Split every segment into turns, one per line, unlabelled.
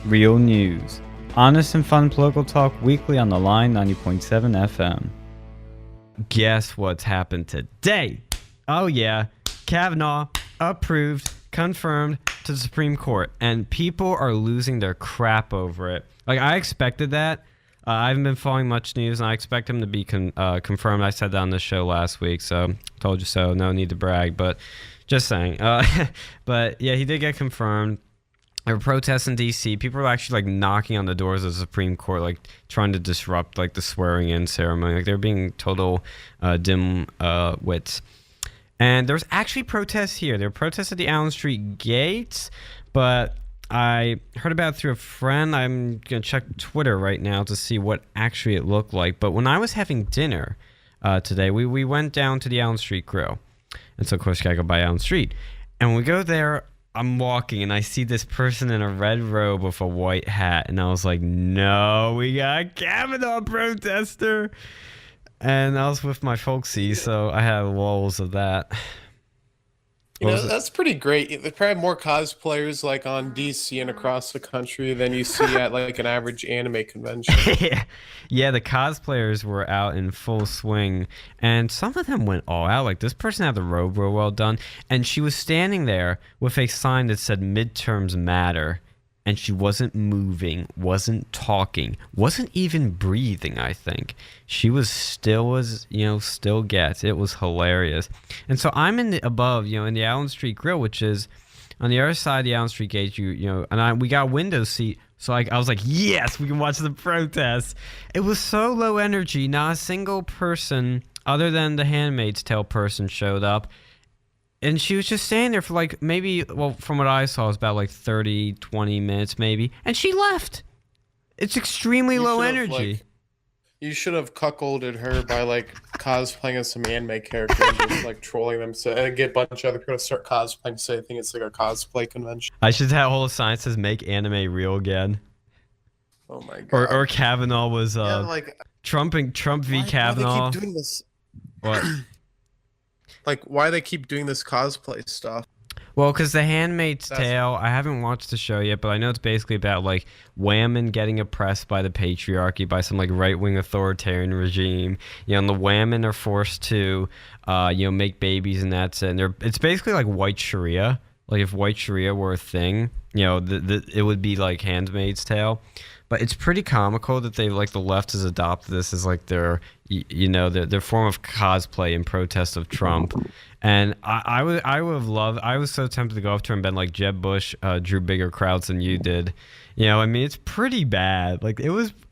Real news. Honest and fun political talk weekly on the line 90.7 FM. Guess what's happened today? Oh yeah, Kavanaugh approved, confirmed to the Supreme Court, and people are losing their crap over it. Like, I expected that. I haven't been following much news, and I expect him to be confirmed. I said that on the show last week, so told you so. No need to brag, but just saying. But yeah, he did get confirmed. There were protests in D.C. People were actually like knocking on the doors of the Supreme Court, like trying to disrupt like the swearing-in ceremony. Like they're being total dim wits. And there's actually protests here. There were protests at the Allen Street gates, but I heard about it through a friend. I'm going to check Twitter right now to see what actually it looked like. But when I was having dinner today, we went down to the Allen Street Grill. And so, of course, you got to go by Allen Street. And when we go there, I'm walking and I see this person in a red robe with a white hat. And I was like, no, we got a Kavanaugh protester. And I was with my folksy, so I had lulls of that.
That's pretty great. They probably have more cosplayers like on DC and across the country than you see at like an average anime convention.
Yeah, the cosplayers were out in full swing, and some of them went all out. Like, this person had the robe real well done, and she was standing there with a sign that said "Midterms Matter," and she wasn't moving, wasn't talking, wasn't even breathing, I think. She was still still gets. It was hilarious. And so I'm in the in the Allen Street Grill, which is on the other side of the Allen Street gate, we got a window seat. So I was like, yes, we can watch the protests. It was so low energy. Not a single person other than the Handmaid's Tale person showed up. And she was just standing there for like maybe, from what I saw, it was about like 30, 20 minutes maybe. And she left. It's extremely low energy.
You should have cuckolded her by like cosplaying as some anime character and just like trolling them and get a bunch of other people to start cosplaying so they think it's like a cosplay convention.
I should have a whole sign that says "Make anime real again."
Oh my god.
Or Kavanaugh was Trump v. Kavanaugh.
Why they keep doing this?
What?
Like, why they keep doing this cosplay stuff?
Well, because The Handmaid's Tale, I haven't watched the show yet, but I know it's basically about, like, women getting oppressed by the patriarchy, by some, like, right-wing authoritarian regime. And the women are forced to, make babies, and that's it. And it's basically like white Sharia. Like, if white Sharia were a thing, it would be, like, Handmaid's Tale. But it's pretty comical that they, like, the left has adopted this as, like, their form of cosplay in protest of Trump. And I would have loved, I was so tempted to go up to her and been like, Jeb Bush drew bigger crowds than you did. It's pretty bad. Like,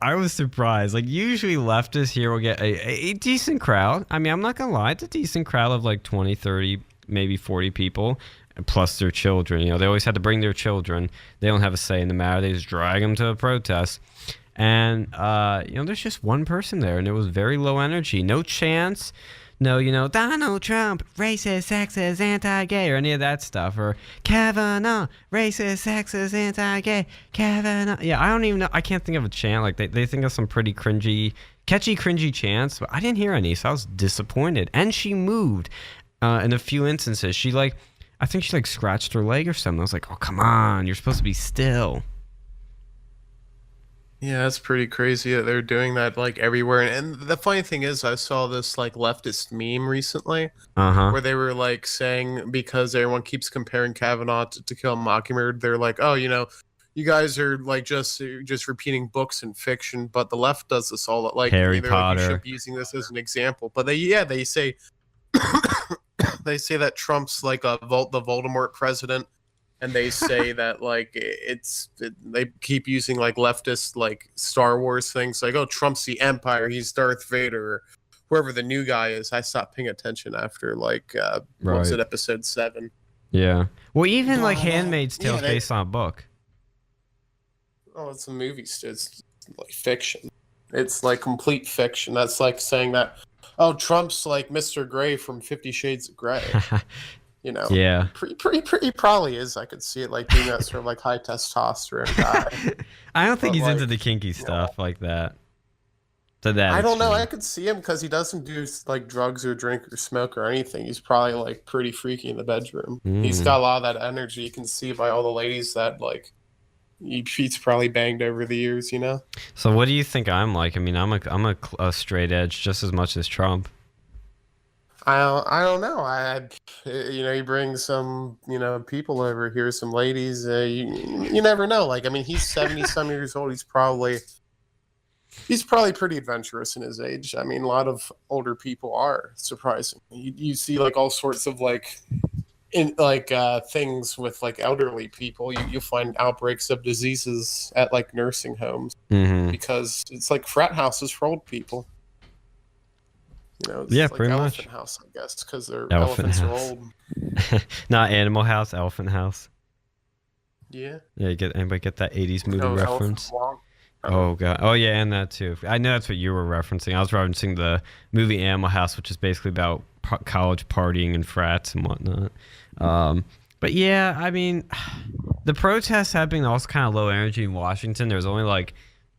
I was surprised. Like, usually leftists here will get a decent crowd. I mean, I'm not going to lie, it's a decent crowd of like 20, 30, maybe 40 people. Plus their children. They always had to bring their children. They don't have a say in the matter. They just drag them to a protest. And, there's just one person there, and it was very low energy. No chance. No, Donald Trump, racist, sexist, anti-gay, or any of that stuff. Or Kavanaugh, racist, sexist, anti-gay, Kavanaugh. Yeah, I don't even know. I can't think of a chant. Like, they think of some pretty catchy, cringy chants, but I didn't hear any, so I was disappointed. And she moved in a few instances. I think she, like, scratched her leg or something. I was like, oh, come on. You're supposed to be still.
Yeah, that's pretty crazy that they're doing that, like, everywhere. And the funny thing is, I saw this, like, leftist meme recently where they were, like, saying because everyone keeps comparing Kavanaugh to Kill a Mockingbird, they're like, oh, you guys are, like, just repeating books and fiction, but the left does this all. Like,
Harry Potter.
Like, you should be using this as an example. But they say... They say that Trump's like the Voldemort president, and they say that like they keep using like leftist like Star Wars things like, oh, Trump's the Empire, he's Darth Vader, or whoever the new guy is. I stopped paying attention after like what was it, episode 7?
Yeah. Well, even like Handmaid's Tale is based on a book.
Oh, it's a movie. It's like fiction. It's like complete fiction. That's like saying that, oh, Trump's like Mr. Grey from 50 Shades of Grey.
Yeah.
He probably is. I could see it like being that sort of like high testosterone guy.
I don't think he's into the kinky stuff like that. To that
I don't know.
extreme.
I could see him because he doesn't do like drugs or drink or smoke or anything. He's probably like pretty freaky in the bedroom. He's got a lot of that energy. You can see by all the ladies that like She's probably banged over the years, you know.
So what do you think I'm like? I mean, I'm a straight edge just as much as Trump.
I don't know. You bring some, people over here, some ladies. You never know. Like, I mean, he's 70 some years old. He's probably pretty adventurous in his age. I mean, a lot of older people are, surprisingly. You see like all sorts of like things with like elderly people. You find outbreaks of diseases at like nursing homes because it's like frat houses for old people. It's
Yeah,
like
pretty
Elephant
much.
House, I guess, because their
Elephant
elephants are
House.
old.
Not Animal House, Elephant House.
Yeah.
Yeah, anybody get that 80s movie
No,
reference?
Elephant
Oh god. Oh yeah, and that too. I know that's what you were referencing. I was referencing the movie Animal House, which is basically about college partying and frats and whatnot. But yeah, I mean, the protests have been also kind of low energy in Washington. There's only like,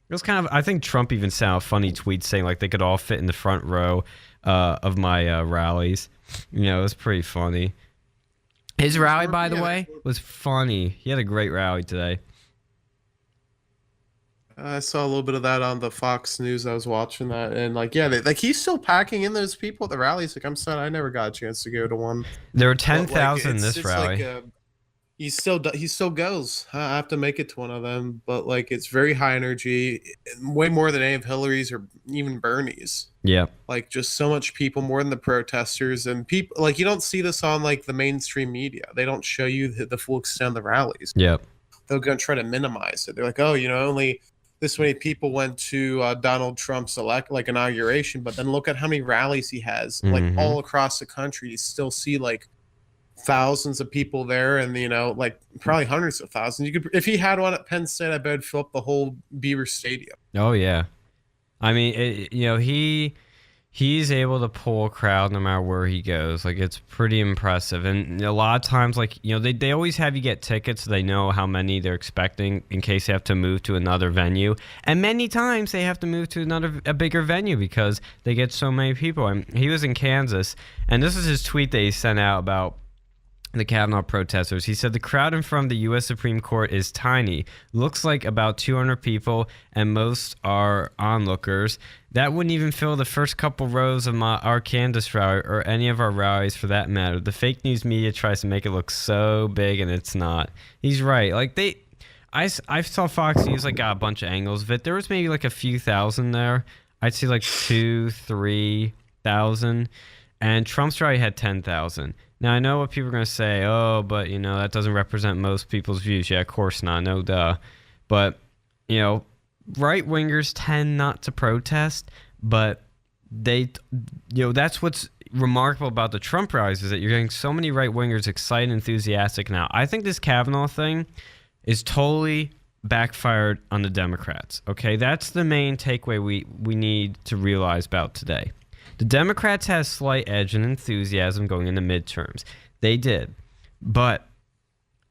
it was kind of, I think Trump even sent out funny tweets saying like they could all fit in the front row of my rallies. It was pretty funny. His rally, by the way, was funny. He had a great rally today.
I saw a little bit of that on the Fox News. I was watching that, and like, yeah, he's still packing in those people at the rallies. Like, I'm sad I never got a chance to go to one.
There were
But,
10,000 in
it's
this rally.
like he still goes. I have to make it to one of them, but like, it's very high energy, way more than any of Hillary's or even Bernie's.
Yeah.
Like, just so much people, more than the protesters, and people like, you don't see this on like the mainstream media. They don't show you the full extent of the rallies.
Yep.
They're going to try to minimize it. They're like, oh, only this many people went to Donald Trump's inauguration, but then look at how many rallies he has, like all across the country. You still see like thousands of people there, and like probably hundreds of thousands. You could, if he had one at Penn State, I bet it'd fill up the whole Beaver Stadium.
Oh yeah, I mean, he's able to pull a crowd no matter where he goes. Like, it's pretty impressive. And a lot of times, like, they always have you get tickets so they know how many they're expecting in case they have to move to another venue. And many times they have to move to a bigger venue because they get so many people. And he was in Kansas, and this is his tweet that he sent out about the Kavanaugh protesters. He said, the crowd in front of the U.S. Supreme Court is tiny. Looks like about 200 people, and most are onlookers. That wouldn't even fill the first couple rows of our Kansas rally or any of our rallies for that matter. The fake news media tries to make it look so big, and it's not. He's right. Like, I saw Fox News got a bunch of angles of it. There was maybe like a few thousand there. I'd see like 2,000-3,000, and Trump's rally had 10,000. Now, I know what people are going to say, oh, but, that doesn't represent most people's views. Yeah, of course not. No duh. But, right-wingers tend not to protest, but they, that's what's remarkable about the Trump rallies is that you're getting so many right-wingers excited and enthusiastic now. I think this Kavanaugh thing is totally backfired on the Democrats, okay? That's the main takeaway we need to realize about today. The Democrats had a slight edge and enthusiasm going into midterms. They did. But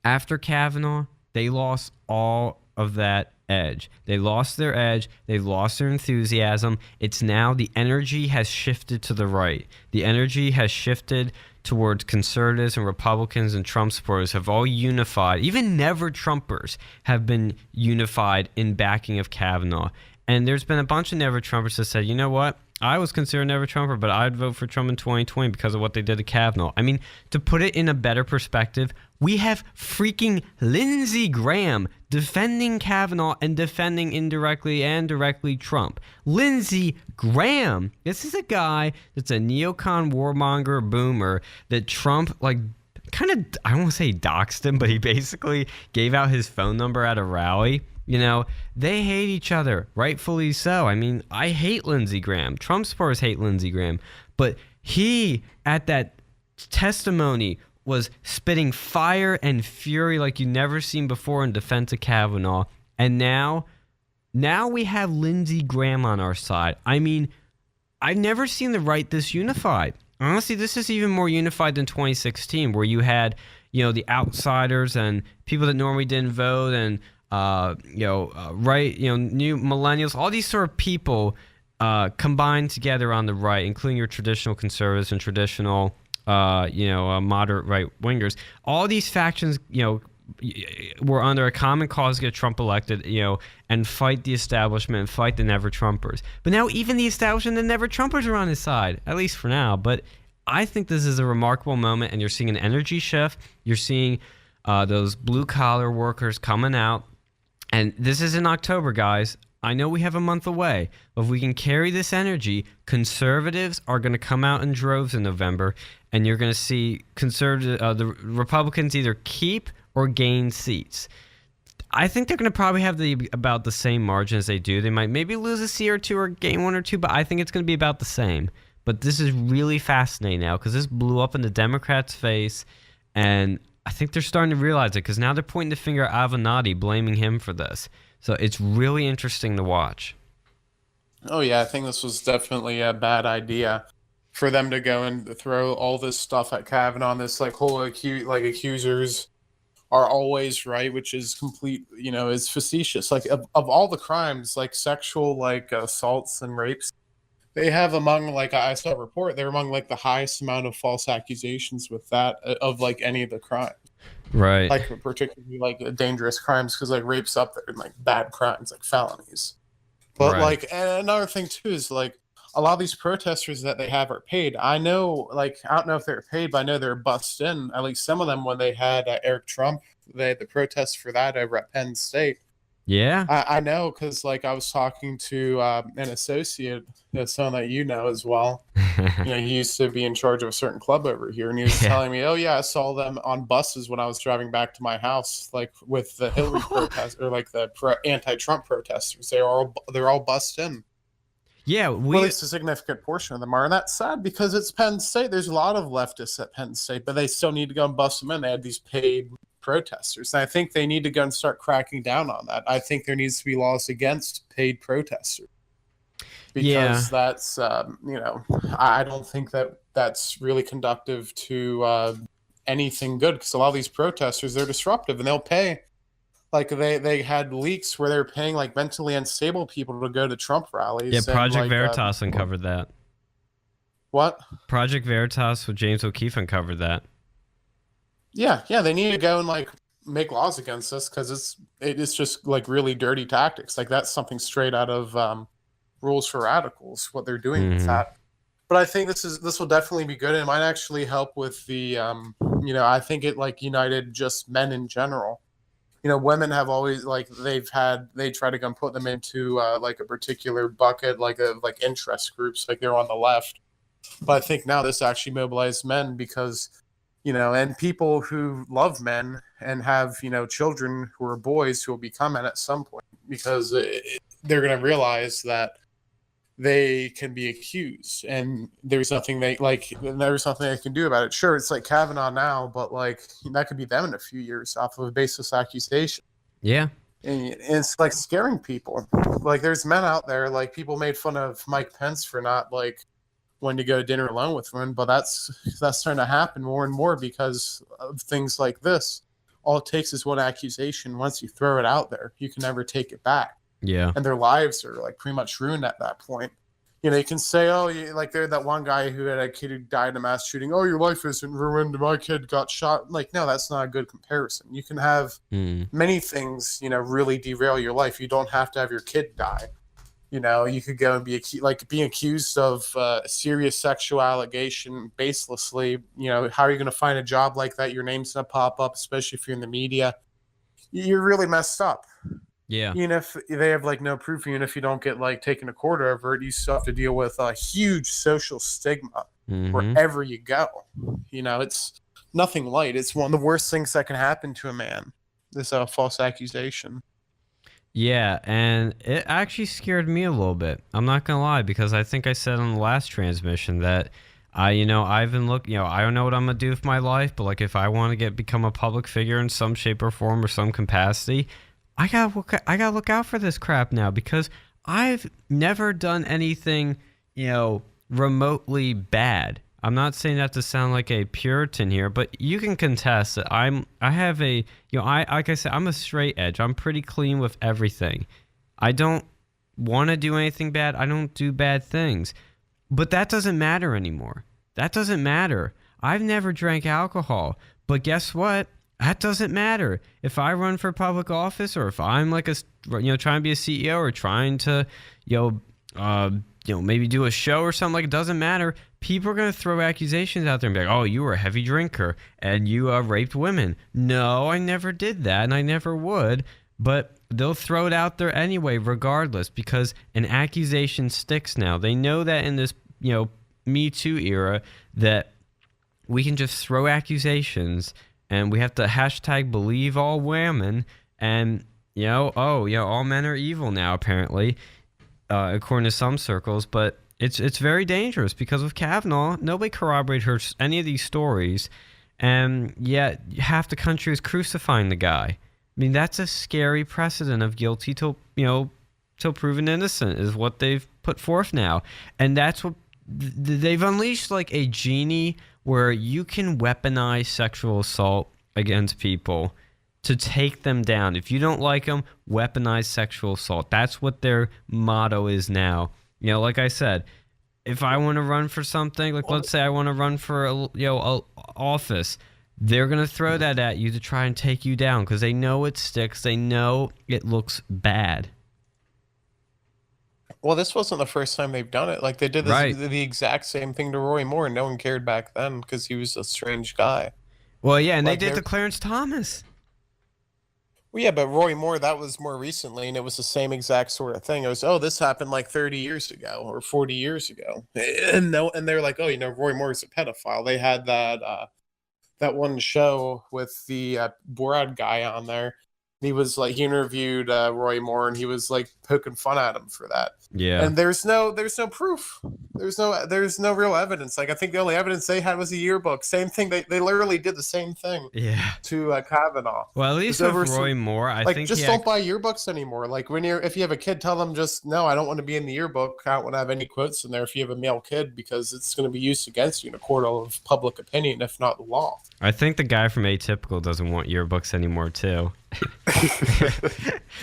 after Kavanaugh, they lost all of that edge. They lost their edge. They lost their enthusiasm. It's now the energy has shifted to the right. The energy has shifted towards conservatives and Republicans, and Trump supporters have all unified. Even never Trumpers have been unified in backing of Kavanaugh. And there's been a bunch of never Trumpers that said, you know what? I was considered never Trumper, but I'd vote for Trump in 2020 because of what they did to Kavanaugh. I mean, to put it in a better perspective, we have freaking Lindsey Graham defending Kavanaugh and defending indirectly and directly Trump. Lindsey Graham. This is a guy that's a neocon warmonger boomer that Trump, kind of, I don't want to say doxed him, but he basically gave out his phone number at a rally. They hate each other, rightfully so. I mean, I hate Lindsey Graham. Trump supporters hate Lindsey Graham. But he, at that testimony, was spitting fire and fury like you've never seen before in defense of Kavanaugh. And now we have Lindsey Graham on our side. I mean, I've never seen the right this unified. Honestly, this is even more unified than 2016, where you had, the outsiders and people that normally didn't vote and new millennials, all these sort of people combined together on the right, including your traditional conservatives and traditional, moderate right wingers. All these factions, we're under a common cause to get Trump elected, and fight the establishment and fight the never Trumpers. But now even the establishment and the never Trumpers are on his side, at least for now. But I think this is a remarkable moment, and you're seeing an energy shift. You're seeing those blue collar workers coming out, and this is in October, guys. I know we have a month away, but if we can carry this energy, conservatives are going to come out in droves in November, and you're going to see the Republicans either keep or gain seats. I think they're going to probably have about the same margin as they do. They might maybe lose a seat or two or gain one or two, but I think it's going to be about the same. But this is really fascinating now because this blew up in the Democrats' face, and I think they're starting to realize it because now they're pointing the finger at Avenatti, blaming him for this. So it's really interesting to watch.
Oh, yeah, I think this was definitely a bad idea for them to go and throw all this stuff at Kavanaugh, this whole accusers are always right, which is complete, is facetious. Of all the crimes, sexual, assaults and rapes, they have among, I saw a report, they're among, the highest amount of false accusations with that, of, any of the crimes.
Right.
Particularly, dangerous crimes, because, rape's up there, and, bad crimes, felonies. But,
right.
And another thing, too, is, a lot of these protesters that they have are paid. I know, I don't know if they're paid, but I know they're bussed in, at least some of them, when they had Eric Trump, they had the protests for that over at Penn State.
Yeah.
I know because, I was talking to an associate, someone that as well. He used to be in charge of a certain club over here, and he was telling me, oh, yeah, I saw them on buses when I was driving back to my house, with the Hillary protest or, the anti-Trump protesters. They're all bussed in.
Yeah,
well, at least a significant portion of them are, and that's sad because it's Penn State. There's a lot of leftists at Penn State, but they still need to go and bust them in. They had these paid protesters, and I think they need to go and start cracking down on that. I think there needs to be laws against paid protesters because that's, I don't think that's really conductive to anything good because a lot of these protesters, they're disruptive and they'll pay. They had leaks where they were paying mentally unstable people to go to Trump rallies.
Yeah, Project Veritas uncovered that.
What?
Project Veritas with James O'Keefe uncovered that.
Yeah, they need to go and make laws against this because it's just really dirty tactics. That's something straight out of Rules for Radicals. What they're doing with that. But I think this will definitely be good. And it might actually help with the I think it united just men in general. Women have always they try to come put them into a particular bucket of interest groups they're on the left. But I think now this actually mobilized men because and people who love men and have children who are boys who will become men at some point because they're going to realize that they can be accused and there's nothing they can do about it. Sure, it's Kavanaugh now, but that could be them in a few years off of a baseless accusation.
Yeah.
And it's scaring people. There's men out there, people made fun of Mike Pence for not when to go to dinner alone with women, but that's starting to happen more and more because of things like this. All it takes is one accusation. Once you throw it out there, you can never take it back.
Yeah.
And their lives are pretty much ruined at that point. You can say, oh, they're that one guy who had a kid who died in a mass shooting. Oh, your life isn't ruined. My kid got shot. No, that's not a good comparison. You can have many things, really derail your life. You don't have to have your kid die. You could go and be being accused of a serious sexual allegation baselessly. How are you going to find a job like that? Your name's going to pop up, especially if you're in the media. You're really messed up.
Yeah.
Even if they have no proof, even if you don't get taken to court over it, you still have to deal with a huge social stigma wherever you go. It's nothing light. It's one of the worst things that can happen to a man. This false accusation.
Yeah, and it actually scared me a little bit. I'm not gonna lie, because I think I said on the last transmission that I've been looking. I don't know what I'm gonna do with my life, but if I want to become a public figure in some shape or form or some capacity, I gotta look out for this crap now because I've never done anything, remotely bad. I'm not saying that to sound like a Puritan here, but you can contest that like I said, I'm a straight edge. I'm pretty clean with everything. I don't want to do anything bad. I don't do bad things. But that doesn't matter anymore. That doesn't matter. I've never drank alcohol. But guess what? That doesn't matter. If I run for public office, or if I'm like trying to be a CEO, or trying to, maybe do a show or something, like, it doesn't matter. People are going to throw accusations out there and be like, oh, you were a heavy drinker and you raped women. No, I never did that, and I never would. But they'll throw it out there anyway, regardless, because an accusation sticks now. They know that in this, Me Too era, that we can just throw accusations, and we have to hashtag believe all women, and, all men are evil now, apparently, according to some circles. But it's very dangerous, because with Kavanaugh, nobody corroborated any of these stories, and yet half the country is crucifying the guy. I mean, that's a scary precedent of guilty till proven innocent is what they've put forth now. And that's what they've unleashed, like a genie where you can weaponize sexual assault against people to take them down. If you don't like them, weaponize sexual assault. That's what their motto is now. Like I said, if I want to run for something, like let's say I want to run for a office, they're going to throw that at you to try and take you down, because they know it sticks. They know it looks bad.
Well, this wasn't the first time they've done it. Like, they did the exact same thing to Roy Moore, and no one cared back then because he was a strange guy.
Well, yeah, and they did to Clarence Thomas.
Well, yeah, but Roy Moore, that was more recently, and it was the same exact sort of thing. It was, this happened like 30 years ago or 40 years ago. And they're like, Roy Moore's a pedophile. They had that one show with the Borat guy on there. He was like, he interviewed Roy Moore, and he was like poking fun at him for that.
Yeah.
And there's no proof. There's no real evidence. Like, I think the only evidence they had was a yearbook. Same thing. They literally did the same thing.
Yeah.
To Kavanaugh.
Well, at least with Roy Moore, I think
just don't buy yearbooks anymore. Like, if you have a kid, tell them just, no, I don't want to be in the yearbook. I don't want to have any quotes in there if you have a male kid, because it's going to be used against you in a court of public opinion, if not the law.
I think the guy from Atypical doesn't want yearbooks anymore too.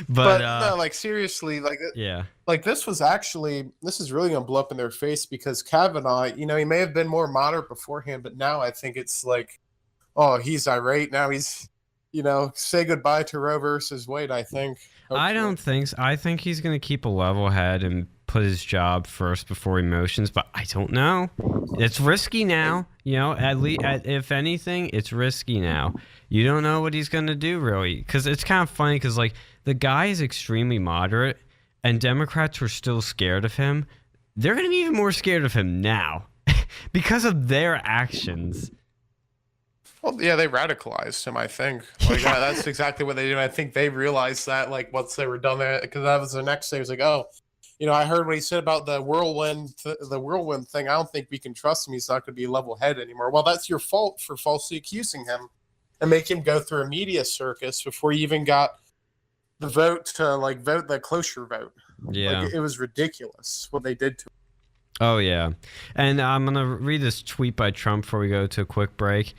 but
no, like, seriously, like,
yeah,
like this is really gonna blow up in their face, because Kavanaugh, he may have been more moderate beforehand, but now I think it's like, he's irate now. He's, say goodbye to Roe versus Wade. I think. Hopefully.
I don't think so. I think he's gonna keep a level head and put his job first before emotions, but I don't know. It's risky now. At least, if anything, it's risky now. You don't know what he's going to do, really. Because it's kind of funny, because, like, the guy is extremely moderate, and Democrats were still scared of him. They're going to be even more scared of him now because of their actions.
Well, yeah, they radicalized him, I think. Like, that's exactly what they did. I think they realized that, like, once they were done there, because that was the next day. It was like, I heard what he said about the whirlwind thing. I don't think we can trust him. He's not going to be level-headed anymore. Well, that's your fault for falsely accusing him and make him go through a media circus before you even got the vote to, like, vote the cloture vote.
Yeah.
Like, it was ridiculous what they did to him.
Oh, yeah. And I'm going to read this tweet by Trump before we go to a quick break.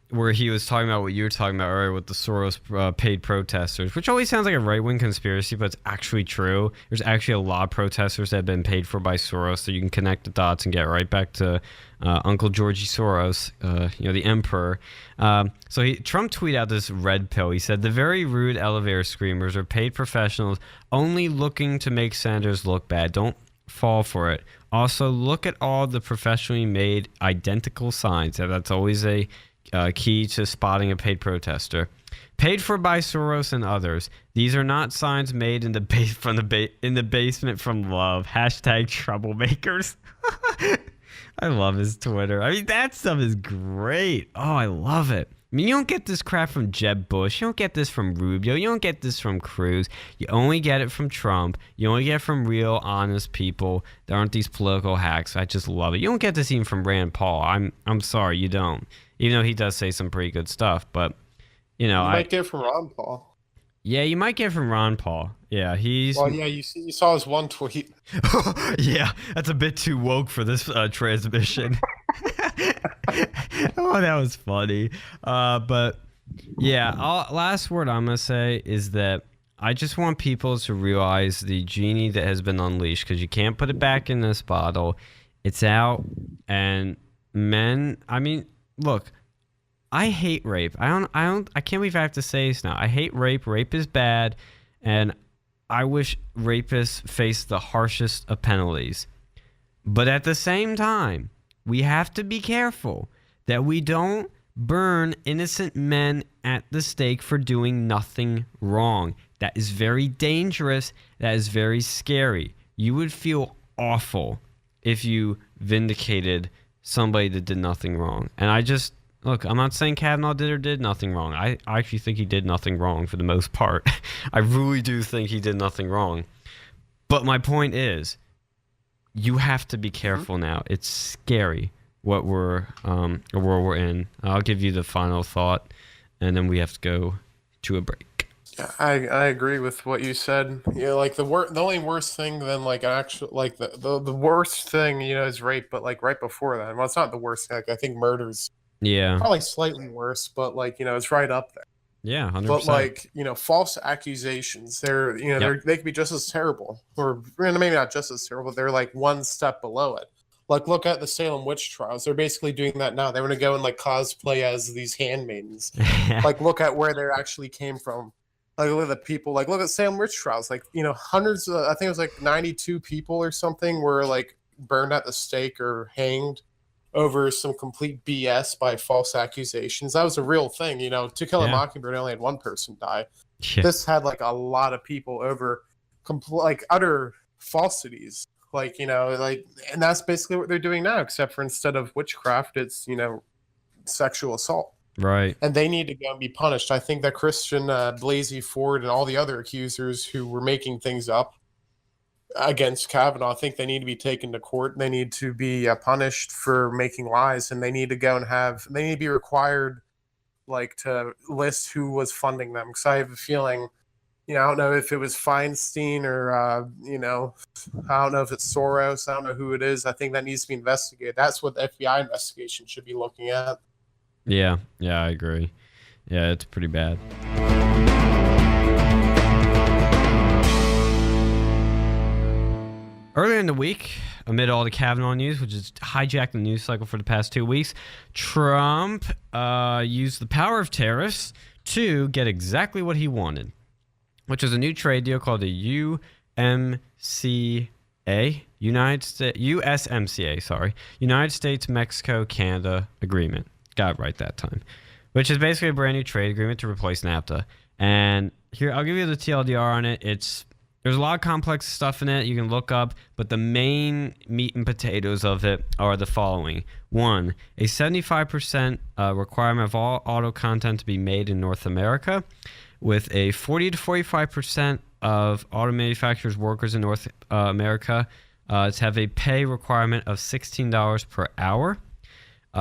Where he was talking about what you were talking about earlier with the Soros paid protesters, which always sounds like a right-wing conspiracy, but it's actually true. There's actually a lot of protesters that have been paid for by Soros, so you can connect the dots and get right back to Uncle Georgie Soros, the emperor. So Trump tweeted out this red pill. He said, the very rude elevator screamers are paid professionals only looking to make senators look bad. Don't fall for it. Also, look at all the professionally made identical signs. That's always a key to spotting a paid protester. Paid for by Soros and others. These are not signs made in the in the basement from love. Hashtag troublemakers. I love his Twitter. I mean, that stuff is great. Oh, I love it. I mean, you don't get this crap from Jeb Bush. You don't get this from Rubio. You don't get this from Cruz. You only get it from Trump. You only get it from real, honest people. There aren't these political hacks. I just love it. You don't get this even from Rand Paul. I'm sorry, you don't. Even though he does say some pretty good stuff, but you
might get it from Ron Paul.
Yeah, you might get it from Ron Paul. Yeah, he's.
Well, yeah, you saw his one tweet.
Yeah, that's a bit too woke for this transmission. Oh, that was funny. But yeah, last word I'm gonna say is that I just want people to realize the genie that has been unleashed, because you can't put it back in this bottle. It's out, and men. I mean, look. I hate rape. I can't believe I have to say this now. I hate rape. Rape is bad, and I wish rapists face the harshest of penalties. But at the same time, we have to be careful that we don't burn innocent men at the stake for doing nothing wrong. That is very dangerous. That is very scary. You would feel awful if you vindicated somebody that did nothing wrong. And look, I'm not saying Kavanaugh did or did nothing wrong. I actually think he did nothing wrong for the most part. I really do think he did nothing wrong. But my point is, you have to be careful now. It's scary what the world we're in. I'll give you the final thought, and then we have to go to a break.
Yeah, I agree with what you said. Yeah, like the only worst thing than like actual like the worst thing is rape, but like right before that, well, it's not the worst thing. Like, I think murder's probably slightly worse, but like it's right up there.
Yeah, 100%.
But like false accusations, they could be just as terrible, or maybe not just as terrible. They're like one step below it. Like, look at the Salem witch trials. They're basically doing that now. They want to go and like cosplay as these handmaidens. Like, look at where they actually came from. Like, look at the people. Like, look at Salem witch trials. Like, hundreds. I think it was like 92 people or something were like burned at the stake or hanged over some complete BS by false accusations. That was a real thing. To Kill a Mockingbird only had one person die. Yeah. This had like a lot of people over like utter falsities. Like, and that's basically what they're doing now, except for instead of witchcraft, it's, sexual assault.
Right.
And they need to go and be punished. I think that Christian Blasey Ford and all the other accusers who were making things up against Kavanaugh, I think they need to be taken to court. They need to be punished for making lies, and they need to go and they need to be required like to list who was funding them. Because I have a feeling, I don't know if it was Feinstein or, I don't know if it's Soros. I don't know who it is. I think that needs to be investigated. That's what the FBI investigation should be looking at.
Yeah, I agree. Yeah, it's pretty bad. Earlier in the week, amid all the Kavanaugh news, which has hijacked the news cycle for the past 2 weeks, Trump used the power of tariffs to get exactly what he wanted, which is a new trade deal called the USMCA, United States Mexico Canada Agreement. Got it right that time, which is basically a brand new trade agreement to replace NAFTA. And here, I'll give you the TLDR on it. There's a lot of complex stuff in it you can look up, but the main meat and potatoes of it are the following. 1, a 75% requirement of all auto content to be made in North America, with a 40 to 45% of auto manufacturers' workers in North America to have a pay requirement of $16 per hour.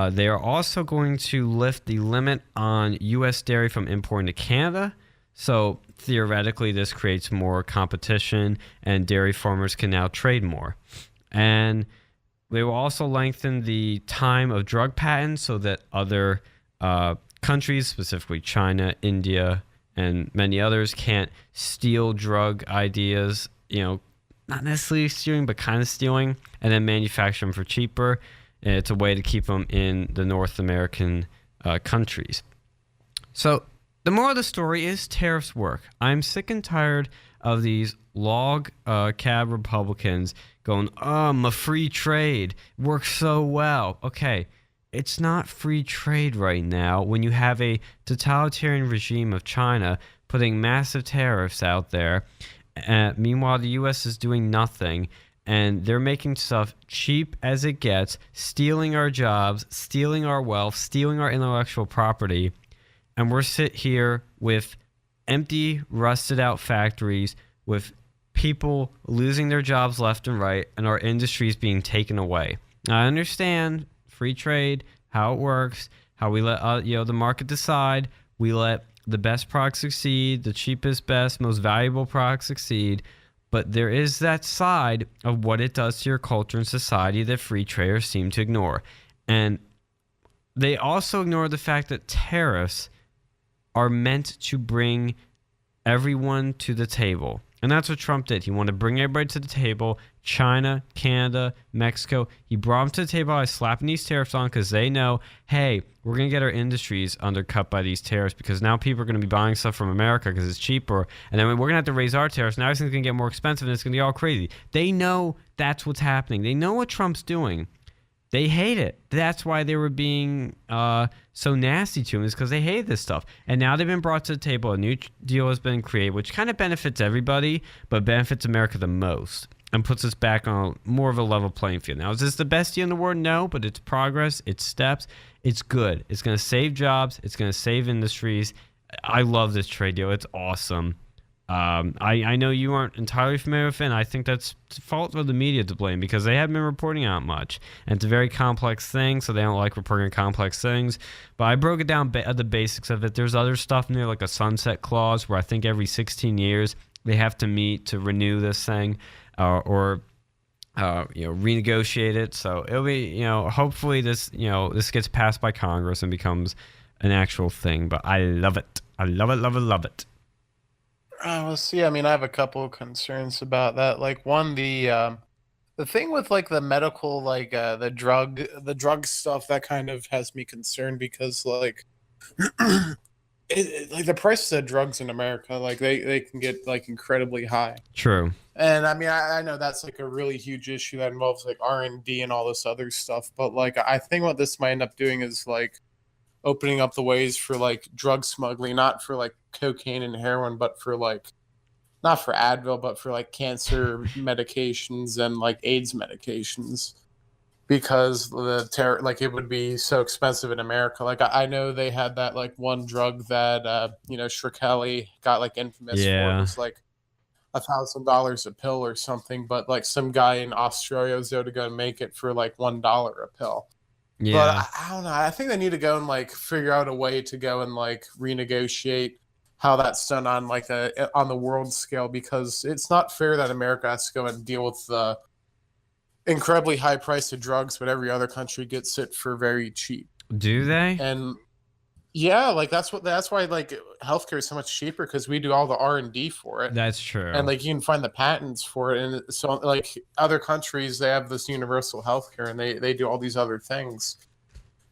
They are also going to lift the limit on U.S. dairy from importing to Canada. So theoretically, this creates more competition, and dairy farmers can now trade more. And they will also lengthen the time of drug patents so that other countries, specifically China, India, and many others, can't steal drug ideas, not necessarily stealing, but kind of stealing, and then manufacture them for cheaper. It's a way to keep them in the North American countries. So the moral of the story is tariffs work. I'm sick and tired of these log cab Republicans going, my free trade works so well. Okay, it's not free trade right now when you have a totalitarian regime of China putting massive tariffs out there. Meanwhile, the U.S. is doing nothing. And they're making stuff cheap as it gets, stealing our jobs, stealing our wealth, stealing our intellectual property. And we're sit here with empty, rusted out factories, with people losing their jobs left and right, and our industries being taken away. Now, I understand free trade, how it works, how we let the market decide. We let the best product succeed, the cheapest, best, most valuable product succeed. But there is that side of what it does to your culture and society that free traders seem to ignore. And they also ignore the fact that tariffs are meant to bring everyone to the table. And that's what Trump did. He wanted to bring everybody to the table. China, Canada, Mexico. He brought them to the table by slapping these tariffs on because they know, hey, we're going to get our industries undercut by these tariffs because now people are going to be buying stuff from America because it's cheaper. And then we're going to have to raise our tariffs. Now everything's going to get more expensive and it's going to be all crazy. They know that's what's happening. They know what Trump's doing. They hate it. That's why they were being so nasty to him, is because they hate this stuff. And now they've been brought to the table. A new deal has been created, which kind of benefits everybody, but benefits America the most and puts us back on more of a level playing field. Now, is this the best deal in the world? No, but it's progress. It's steps. It's good. It's going to save jobs. It's going to save industries. I love this trade deal. It's awesome. I know you aren't entirely familiar with it, and I think that's the fault of the media to blame because they haven't been reporting out much. And it's a very complex thing, so they don't like reporting complex things. But I broke it down the basics of it. There's other stuff in there, like a sunset clause, where I think every 16 years they have to meet to renew this thing or renegotiate it. So it'll be, hopefully this gets passed by Congress and becomes an actual thing. But I love it. I love it, love it, love it.
Well, see, I mean, I have a couple of concerns about that. Like, one, the thing with like the medical, like the drug stuff, that kind of has me concerned because like, like the prices of drugs in America, like they can get like incredibly high.
True.
And I mean, I know that's like a really huge issue that involves like R&D and all this other stuff. But like, I think what this might end up doing is like opening up the ways for like drug smuggling, not for like cocaine and heroin, but for like, not for Advil, but for like cancer medications and like AIDS medications, because like it would be so expensive in America. Like I know they had that like one drug that Shkreli got like infamous for. It was like $1,000 a pill or something, but like some guy in Australia was able to go and make it for like $1 a pill.
Yeah.
But I don't know. I think they need to go and like figure out a way to go and like renegotiate how that's done on like on the world scale, because it's not fair that America has to go and deal with the incredibly high price of drugs, but every other country gets it for very cheap.
Do they?
And yeah, like that's why like healthcare is so much cheaper, because we do all the R&D for it.
That's true.
And like you can find the patents for it, and so like other countries, they have this universal healthcare and they do all these other things,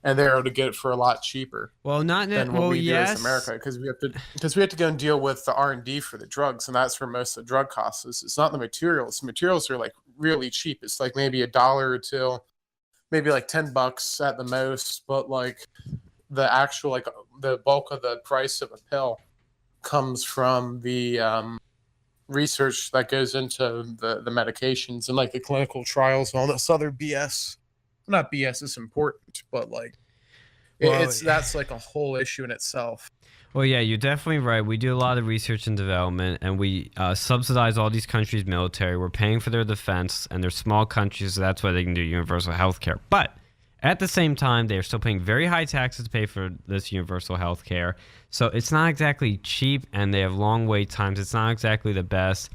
and they're able to get it for a lot cheaper.
Well, not
than what we do as America, because we have to go and deal with the R&D for the drugs, and that's where most of the drug costs is. It's not the materials. The materials are like really cheap. It's like maybe $1 or $2, maybe like $10 at the most, but like the actual like the bulk of the price of a pill comes from the research that goes into the medications and like the clinical trials and all this other BS. Not BS is important, but like that's like a whole issue in itself.
Well, yeah, you're definitely right. We do a lot of research and development, and we subsidize all these countries' military. We're paying for their defense, and they're small countries, so that's why they can do universal health care. But at the same time, they're still paying very high taxes to pay for this universal health care. So it's not exactly cheap, and they have long wait times. It's not exactly the best.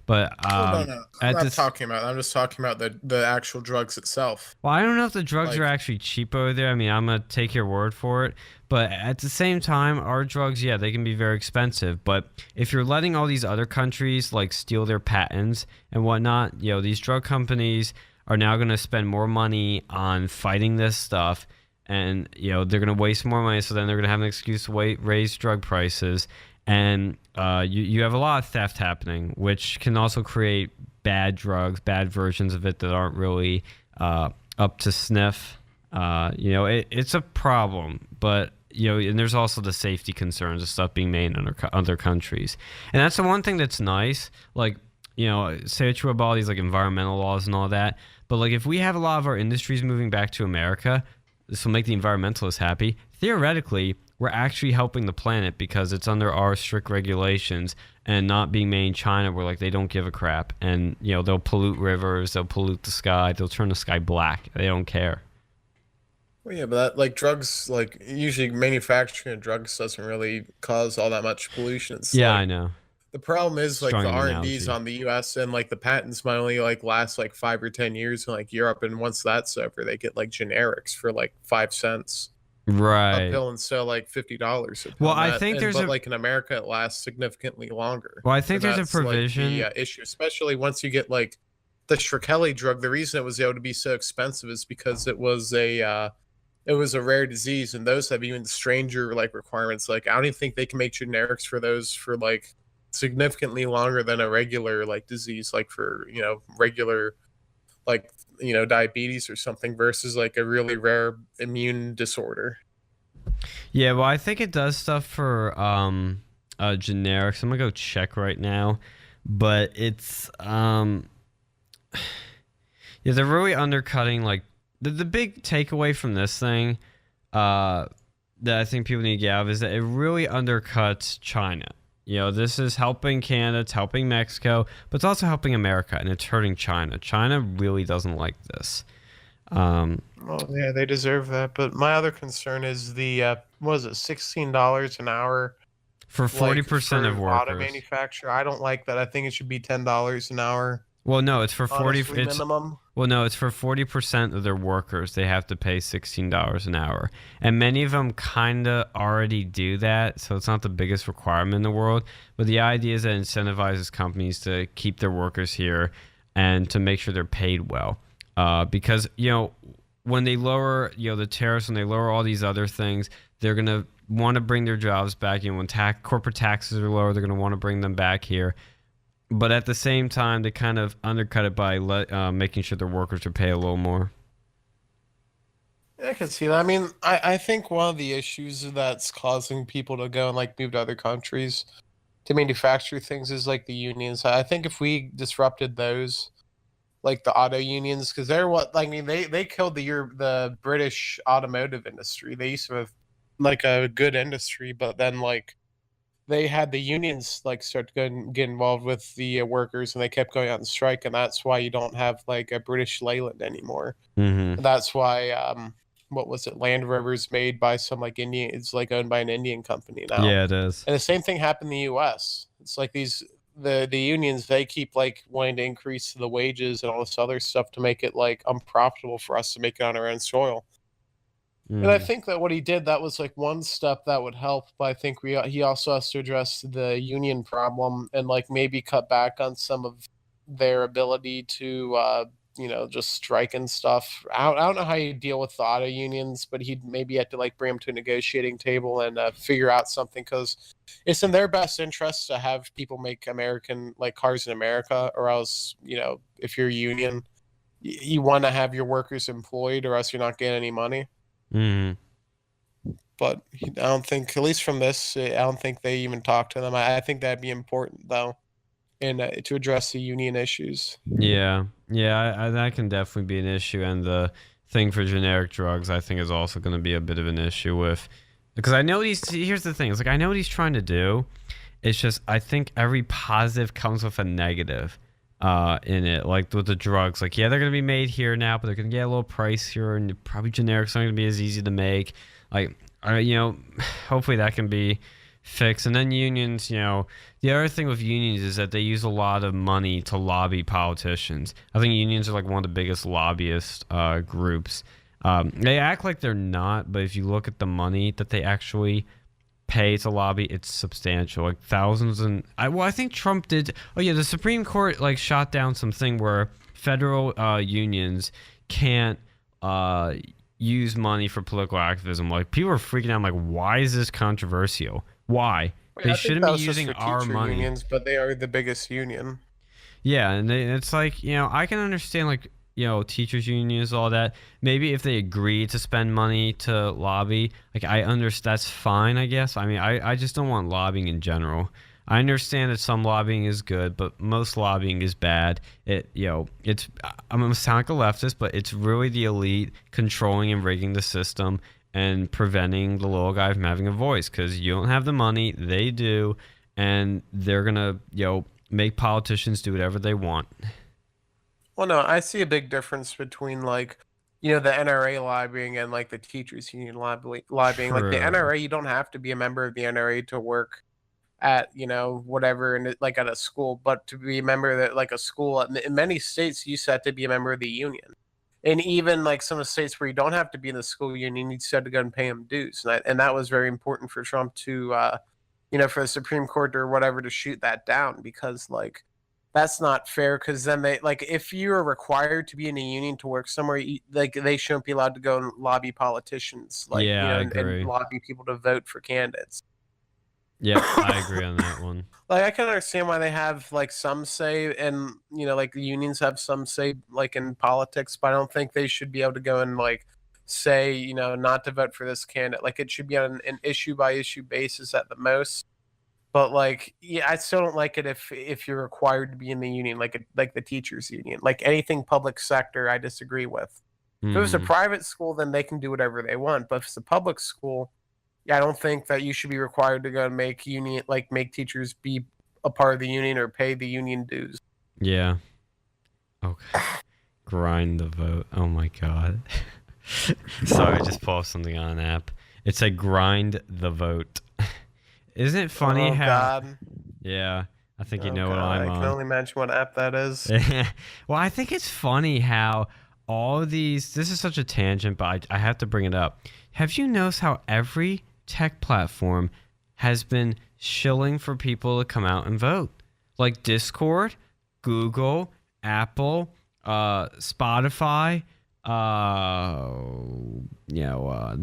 But
no. I'm not talking about that. I'm just talking about the actual drugs itself.
Well, I don't know if the drugs are actually cheap over there. I mean, I'm going to take your word for it. But at the same time, our drugs, yeah, they can be very expensive. But if you're letting all these other countries like steal their patents and whatnot, these drug companies are now going to spend more money on fighting this stuff, and they're going to waste more money, so then they're going to have an excuse to raise drug prices, and you have a lot of theft happening, which can also create bad drugs, bad versions of it that aren't really up to sniff. It's a problem, but and there's also the safety concerns of stuff being made in other countries, and that's the one thing that's nice, like say what you about all these like environmental laws and all that, but like if we have a lot of our industries moving back to America, this will make the environmentalists happy. Theoretically, we're actually helping the planet because it's under our strict regulations and not being made in China where like they don't give a crap, and they'll pollute rivers, they'll pollute the sky, they'll turn the sky black. They don't care.
Well, yeah, but that, like drugs, like usually manufacturing of drugs doesn't really cause all that much pollution. It's
yeah,
like,
I know.
the problem is like
Strong
the
analogy.
R&Ds on the US, and like the patents might only like last like 5 or 10 years in like Europe, and once that's over, they get like generics for like 5 cents. a
Right.
pill instead of like $50 a
Well,
pill.
I
That
think
and
there's
but
a
like in America, it lasts significantly longer,
well, I think
and
there's a
that's like the
provision.
issue. Especially once you get like the Shkreli drug. The reason it was able to be so expensive is because it was a rare disease, and those have even stranger like requirements. Like I don't even think they can make generics for those for like significantly longer than a regular like disease, like for regular like diabetes or something versus like a really rare immune disorder.
Yeah, well, I think it does stuff for generics. I'm gonna go check right now, but it's yeah, they're really undercutting like the big takeaway from this thing uh that I think people need to get out of is that it really undercuts China. This is helping Canada, it's helping Mexico, but it's also helping America, and it's hurting China. China really doesn't like this. Um,
Well, yeah, they deserve that. But my other concern is the what was it, $16 an hour,
for
like
40% of
for auto
workers.
manufacturer. I don't like that. I think it should be $10 an hour,
Well, no, it's for 40.
honestly,
It's
minimum.
well, no, it's for 40% of their workers. They have to pay $16 an hour, and many of them kind of already do that. So it's not the biggest requirement in the world. But the idea is that it incentivizes companies to keep their workers here and to make sure they're paid well. Because when they lower the tariffs, when they lower all these other things, they're gonna want to bring their jobs back. When corporate taxes are lower, they're gonna want to bring them back here. But at the same time, they kind of undercut it by making sure their workers are paid a little more.
I can see that. I mean, I think one of the issues that's causing people to go and like move to other countries to manufacture things is like the unions. I think if we disrupted those, like the auto unions, because they're what I mean, they killed the British automotive industry. They used to have like a good industry, but then like they had the unions like start to go and get involved with the workers, and they kept going out on strike, and that's why you don't have like a British Leyland anymore.
Hmm.
That's why what was it, Land Rover's made by some like Indian, it's like owned by an Indian company now.
Yeah, it is.
And the same thing happened in the US. It's like these the unions, they keep like wanting to increase the wages and all this other stuff to make it like unprofitable for us to make it on our own soil. And I
Hmm.
think that what he did, that was like one step that would help, but I think he also has to address the union problem and like maybe cut back on some of their ability to just strike and stuff. I don't know how you deal with the auto unions, but he'd maybe have to like bring them to a negotiating table and figure out something, because it's in their best interest to have people make American like cars in America, or else if you're a union, you want to have your workers employed, or else you're not getting any money.
Hmm.
But I don't think, at least from this, I don't think they even talk to them. I think that'd be important though, and to address the union issues.
Yeah, yeah, that can definitely be an issue, and the thing for generic drugs, I think, is also going to be a bit of an issue with, because I know he's. Here's the thing: it's like I know what he's trying to do. It's just I think every positive comes with a negative, in it. Like with the drugs, like yeah, they're going to be made here now, but they're going to get a little pricier, and probably generics aren't going to be as easy to make. Like, hopefully that can be fixed. And then unions, the other thing with unions is that they use a lot of money to lobby politicians. I think unions are like one of the biggest lobbyist groups. They act like they're not, but if you look at the money that they actually pay to lobby, it's substantial, like thousands. And I think Trump did. Oh yeah, the Supreme Court like shot down something where federal unions can't use money for political activism. Like people are freaking out. I'm like, why is this controversial? Why? They
I think
shouldn't
that
be
was just
using
for
our
teacher
money.
unions, but they are the biggest union.
Yeah, and it's like, I can understand like, teachers unions, all that. Maybe if they agree to spend money to lobby, like I understand, that's fine, I guess. I mean, I just don't want lobbying in general. I understand that some lobbying is good, but most lobbying is bad. It's I'm gonna sound like a leftist, but it's really the elite controlling and rigging the system and preventing the little guy from having a voice, because you don't have the money, they do, and they're gonna make politicians do whatever they want.
Well, no, I see a big difference between like, the NRA lobbying and like the teachers union lobbying. Like the
True.
NRA, you don't have to be a member of the NRA to work at whatever, and like at a school, but to be a member that like a school in many states, you used to have to be a member of the union. and even like some of the states where you don't have to be in the school union, you still have to go and pay them dues, and that was very important for Trump to, for the Supreme Court or whatever to shoot that down, because like that's not fair. Because then they like if you are required to be in a union to work somewhere, like they shouldn't be allowed to go and lobby politicians, like
Yeah, I
and
agree.
lobby people to vote for candidates.
Yep, I agree on that one.
Like I can understand why they have like some say, and like the unions have some say like in politics, but I don't think they should be able to go and like say not to vote for this candidate. Like it should be on an issue by issue basis at the most. But like yeah, I still don't like it if you're required to be in the union, like the teachers union. Like anything public sector I disagree with. If it was a
Hmm.
private school, then they can do whatever they want, but if it's a public school, yeah, I don't think that you should be required to go and make teachers be a part of the union or pay the union dues.
Yeah. Okay. Grind the vote. Oh my god. Sorry, I just paused something on an app. It said grind the vote. Isn't it funny
Oh
how?
God.
Yeah, I think you
Oh
know what
God.
I'm
I can
on.
only imagine what app that is.
Well, I think it's funny how all of these. This is such a tangent, but I have to bring it up. Have you noticed how every tech platform has been shilling for people to come out and vote? Like Discord, Google, Apple, Spotify,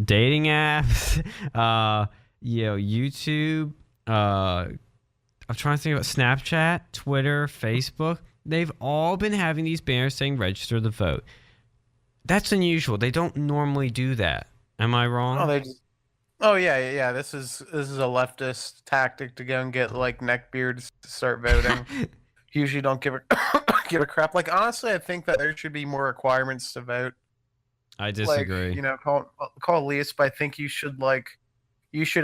dating apps, YouTube. I'm trying to think about Snapchat, Twitter, Facebook. They've all been having these banners saying register to vote. That's unusual. They don't normally do that. Am I wrong?
Oh, oh yeah. This is a leftist tactic to go and get like neckbeards to start voting. Usually don't give a give a crap. Like honestly, I think that there should be more requirements to vote.
I
Like
disagree.
call Elias, but I think you should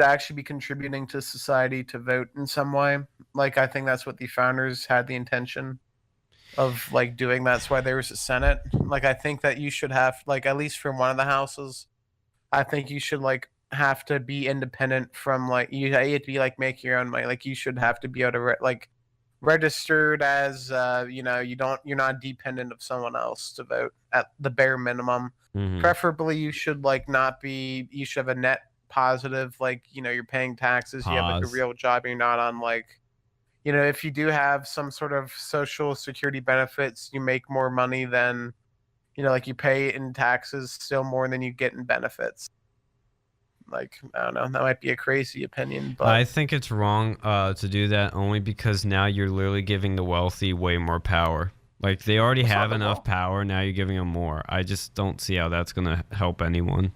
actually be contributing to society to vote in some way. Like I think that's what the founders had the intention of like doing. That's why there was a Senate. Like I think that you should have like at least from one of the houses. I think you should like have to be independent from like you have to be like making your own money. Like you should have to be able to registered as you're not dependent of someone else to vote at the bare minimum.
Hmm.
Preferably you should like not be you should have a net positive, like you're paying taxes, you have like a
Pause.
real job, you're not on like if you do have some sort of social security benefits, you make more money than like you pay in taxes still more than you get in benefits. Like I don't know, that might be a crazy opinion,
I
but
think it's wrong to do that only because now you're literally giving the wealthy way more power. Like they already
it's not
have
the
enough
law.
power, now you're giving them more. I just don't see how that's going to help anyone.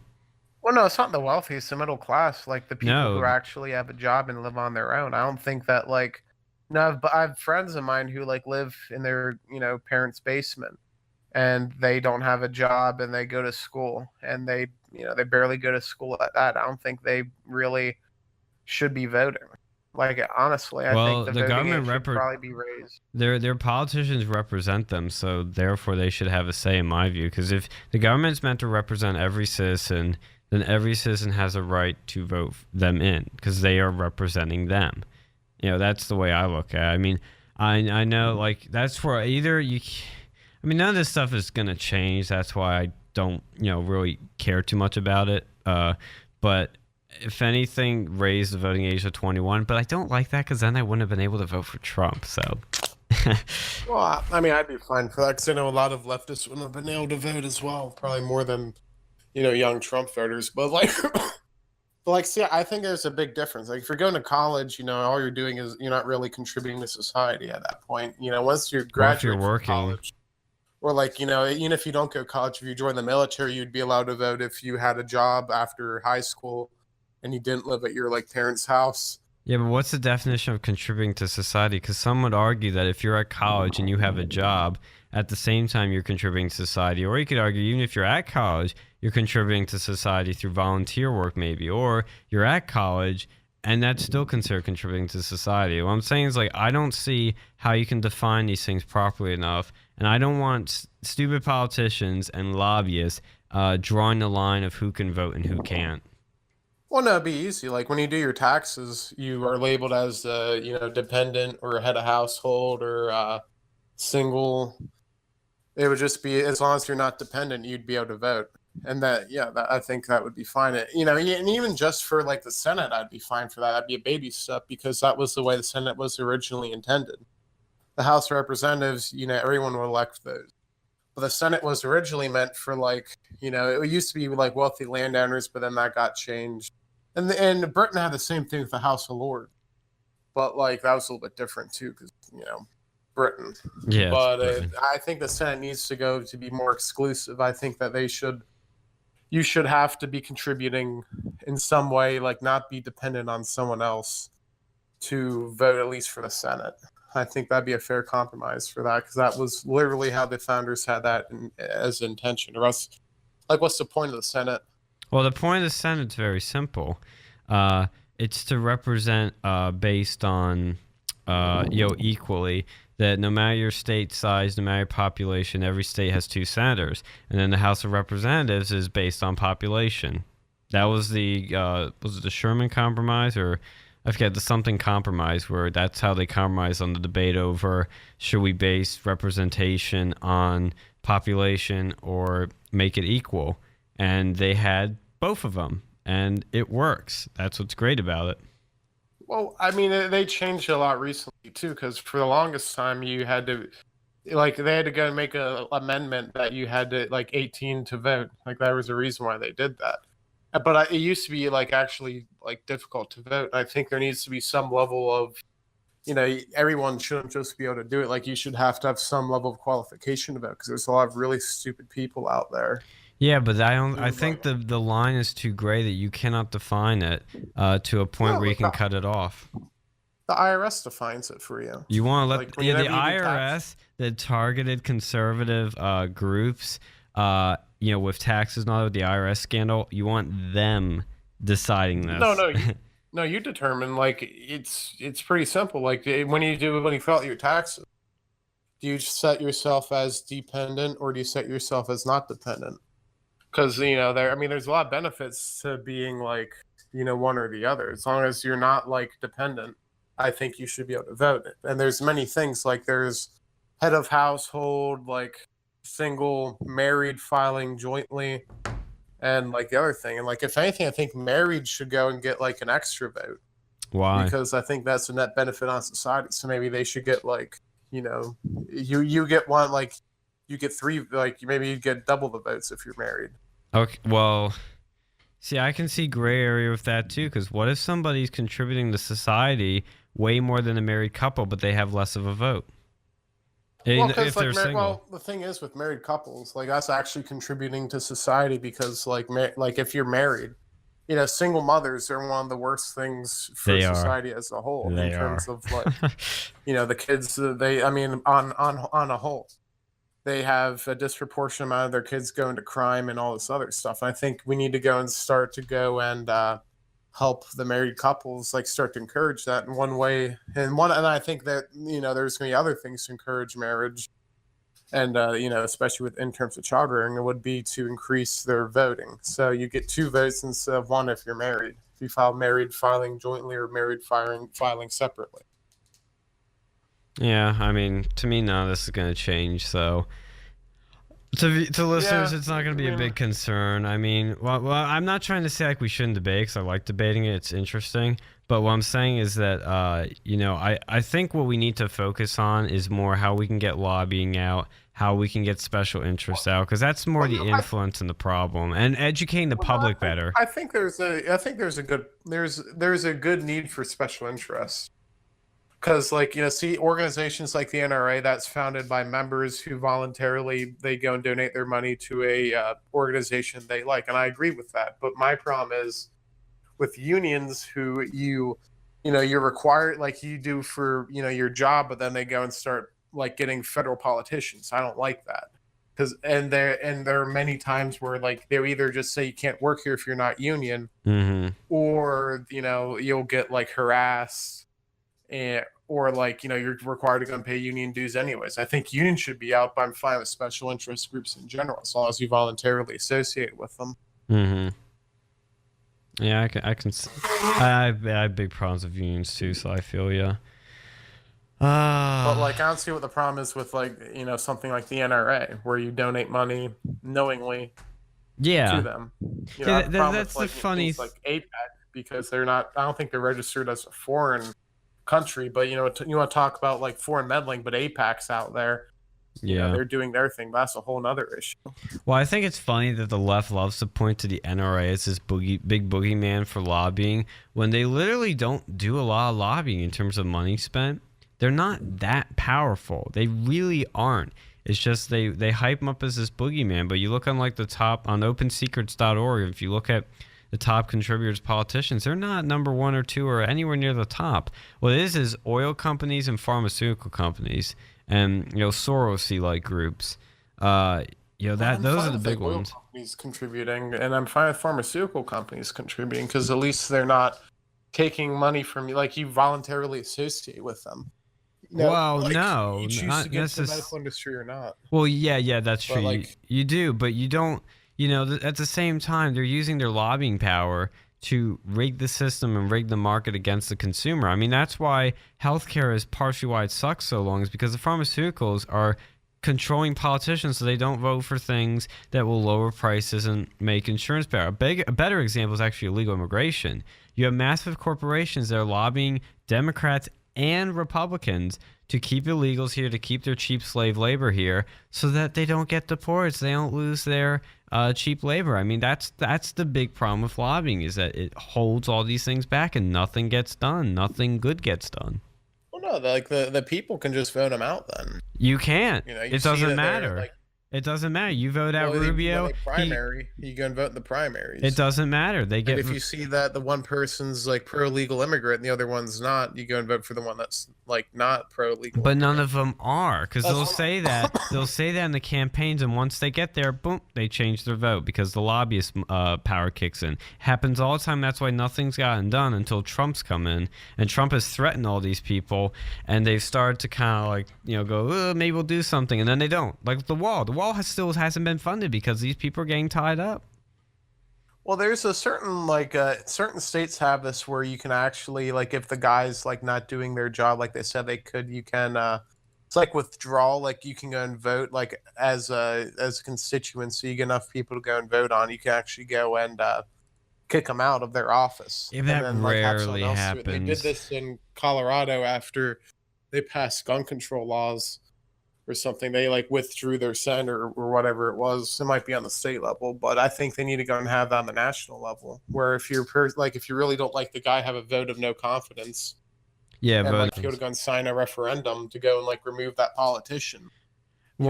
Well, no, it's not the wealthy. It's the middle class, like the people who
No,
actually have a job and live on their own. I don't think that like, no, I have friends of mine who like live in their parents' basement, and they don't have a job, and they go to school, and they barely go to school at that. I don't think they really should be voting. Like honestly, I think
well,
the
the
voting
government
age should probably be raised.
their politicians represent them, so therefore they should have a say in my view. Because if the government's meant to represent every citizen, then every citizen has a right to vote them in because they are representing them. That's the way I look at it. I mean, I know like that's where either you. I mean, none of this stuff is gonna change. That's why I don't really care too much about it. But if anything, raise the voting age to 21. But I don't like that because then I wouldn't have been able to vote for Trump. So.
Well, I mean, I'd be fine for that because I know a lot of leftists wouldn't have been able to vote as well. Probably more than young Trump voters. But like, see, I think there's a big difference. Like, if you're going to college, all you're doing is you're not really contributing to society at that point. Once you
Or if you're
graduate from
working.
college, or like, even if you don't go to college, if you join the military, you'd be allowed to vote if you had a job after high school and you didn't live at your like parents' house.
Yeah, but what's the definition of contributing to society? Because some would argue that if you're at college and you have a job, at the same time you're contributing to society. Or you could argue even if you're at college, you're contributing to society through volunteer work maybe. Or you're at college and that's still considered contributing to society. What I'm saying is like I don't see how you can define these things properly enough. And I don't want stupid politicians and lobbyists drawing the line of who can vote and who can't.
Well, no, it'd be easy. Like when you do your taxes, you are labeled as dependent or head of household or single. It would just be as long as you're not dependent, you'd be able to vote. And I think that would be fine. And even just for like the Senate, I'd be fine for that. That'd be a baby step because that was the way the Senate was originally intended. The House of Representatives, everyone would elect those. But the Senate was originally meant for it used to be like wealthy landowners, but then that got changed. And Britain had the same thing with the House of Lords, but like that was a little bit different too because Britain.
Yeah,
But I think the Senate needs to go to be more exclusive. I think that you should have to be contributing in some way, like not be dependent on someone else to vote at least for the Senate. I think that'd be a fair compromise for that because that was literally how the founders had that as intention. Or else, like, what's the point of the Senate?
Well, the point of the Senate's very simple. It's to represent based on equally that no matter your state size, no matter your population, every state has 2 senators, and then the House of Representatives is based on population. That was was it the Sherman Compromise or I forget the something compromise where that's how they compromise on the debate over should we base representation on population or make it equal, and they had both of them, and it works. That's what's great about it.
Well, I mean, they changed a lot recently too, because for the longest time you had to, like, they had to go and make a amendment that you had to 18 to vote. Like, that was the reason why they did that. But it used to be actually difficult to vote. I think there needs to be some level of, everyone shouldn't just be able to do it. Like, you should have to have some level of qualification to vote because there's a lot of really stupid people out there.
Yeah, but I think the line is too gray that you cannot define it to a point where you can cut it off.
The IRS defines it for you.
You want to let the IRS, the targeted conservative groups, with taxes and all that, the IRS scandal, you want them deciding this.
No, you determine. It's pretty simple. Like when you fill out your taxes, do you set yourself as dependent or do you set yourself as not dependent? Because there's a lot of benefits to being one or the other. As long as you're not dependent, I think you should be able to vote. And there's many things there's head of household, single, married, filing jointly, and the other thing. And if anything, I think married should go and get an extra vote.
Why?
Because I think that's a net benefit on society. So maybe they should get you get one you get 3 maybe you get double the votes if you're married.
Okay, well, see, I can see gray area with that too, because what if somebody's contributing to society way more than a married couple, but they have less of a vote? If they're single.
Well, the thing is with married couples, that's actually contributing to society because if you're married, single mothers are one of the worst things for society as a whole in terms of the kids. On a whole. They have a disproportionate amount of their kids going to crime and all this other stuff. And I think we need to go and start to go and help the married couples, start to encourage that in one way. And I think that, there's going to be other things to encourage marriage. And, especially in terms of child rearing, it would be to increase their voting. So you get 2 votes instead of 1 if you're married. If you file married filing jointly or married filing separately.
Yeah, I mean, to me, none of this is going to change. So, to listeners, it's not going to be a big concern. I mean, well, I'm not trying to say we shouldn't debate because I like debating it. It's interesting. But what I'm saying is that, I think what we need to focus on is more how we can get lobbying out, how we can get special interests out, because that's more the influence and the problem, and educating the public better.
I think there's a good need for special interests. Because, organizations like the NRA, that's founded by members who voluntarily, they go and donate their money to a organization they like. And I agree with that. But my problem is with unions who you're required, you do for, your job, but then they go and start, getting federal politicians. I don't like that. And there are many times where, they'll either just say you can't work here if you're not union, or, you'll get, harassed. Or you're required to go and pay union dues anyways. I think unions should be out, but I'm fine with special interest groups in general, as long as you voluntarily associate with them.
Yeah, I have big problems with unions too, so I feel
But like,
Ah,
I don't see what the problem is with like something like the NRA, where you donate money knowingly to
yeah,
them. I
yeah.
have a problem with
That's the
like
funny.
things like APEC because they're not. I don't think they're registered as a foreign country. But you want to talk about like foreign meddling, but APAC's out there.
Yeah.
They're doing their thing. But that's a whole nother issue.
Well, I think it's funny that the left loves to point to the NRA as this big boogeyman for lobbying when they literally don't do a lot of lobbying in terms of money spent. They're not that powerful. They really aren't. It's just they hype them up as this boogeyman. But you look on like the top on OpenSecrets.org. If you look at the top contributors, politicians, they're not number one or two or anywhere near the top. What it is oil companies and pharmaceutical companies, and Sorosy like groups. Uh,
I'm
those are
fine
the
with
big
like oil
ones.
companies contributing, and I'm fine with pharmaceutical companies contributing because at least they're not taking money from you. Like you voluntarily associate with them.
Well,
Like
no,
you choose to
not
get into the
necessarily.
medical industry or not.
Well, yeah, that's true.
But
You,
like,
you do, but you don't. At the same time, they're using their lobbying power to rig the system and rig the market against the consumer. I mean, that's why healthcare is partially why it sucks so long, is because the pharmaceuticals are controlling politicians so they don't vote for things that will lower prices and make insurance better. A better example is actually illegal immigration. You have massive corporations that are lobbying Democrats and Republicans to keep illegals here, to keep their cheap slave labor here, so that they don't get deported, so they don't lose their cheap labor. I mean, that's the big problem with lobbying, is that it holds all these things back and nothing gets done. Nothing good gets done.
well, no, like the people can just vote them out. Then
You can't.
you
It
see
doesn't
that they're
matter.
like,
It doesn't matter. You vote out
well, when
Rubio.
they primary, you go and vote in the
It
primaries.
doesn't matter. They
And
get.
if you see that the one person's like pro legal immigrant and the other one's not, you go and vote for the one that's like not pro legal
But none
immigrant.
of them are, because they'll
That's
say that in the campaigns, and once they get there, boom, they change their vote because the lobbyist power kicks in. Happens all the time. That's why nothing's gotten done until Trump's come in, and Trump has threatened all these people, and they've started to kind of like go, maybe we'll do something, and then they don't. Like the wall. The wall still hasn't been funded because these people are getting tied up.
well, there's a certain like certain states have this where you can actually like if the guy's like not doing their job like they said they could, you can it's like withdrawal, like you can go and vote like as a constituency, you get enough people to go and vote on, you can actually go and kick them out of their office
Yeah,
and
that
then like have someone
rarely
else do it. They did
happens.
this in Colorado after they passed gun control laws or something. They like withdrew their senator or whatever it was. It might be on the state level, but I think they need to go and have that on the national level. Where if you're like if you really don't like the guy, have a vote of no confidence,
Yeah,
and
but
like you go to go and sign a referendum to go and like remove that politician.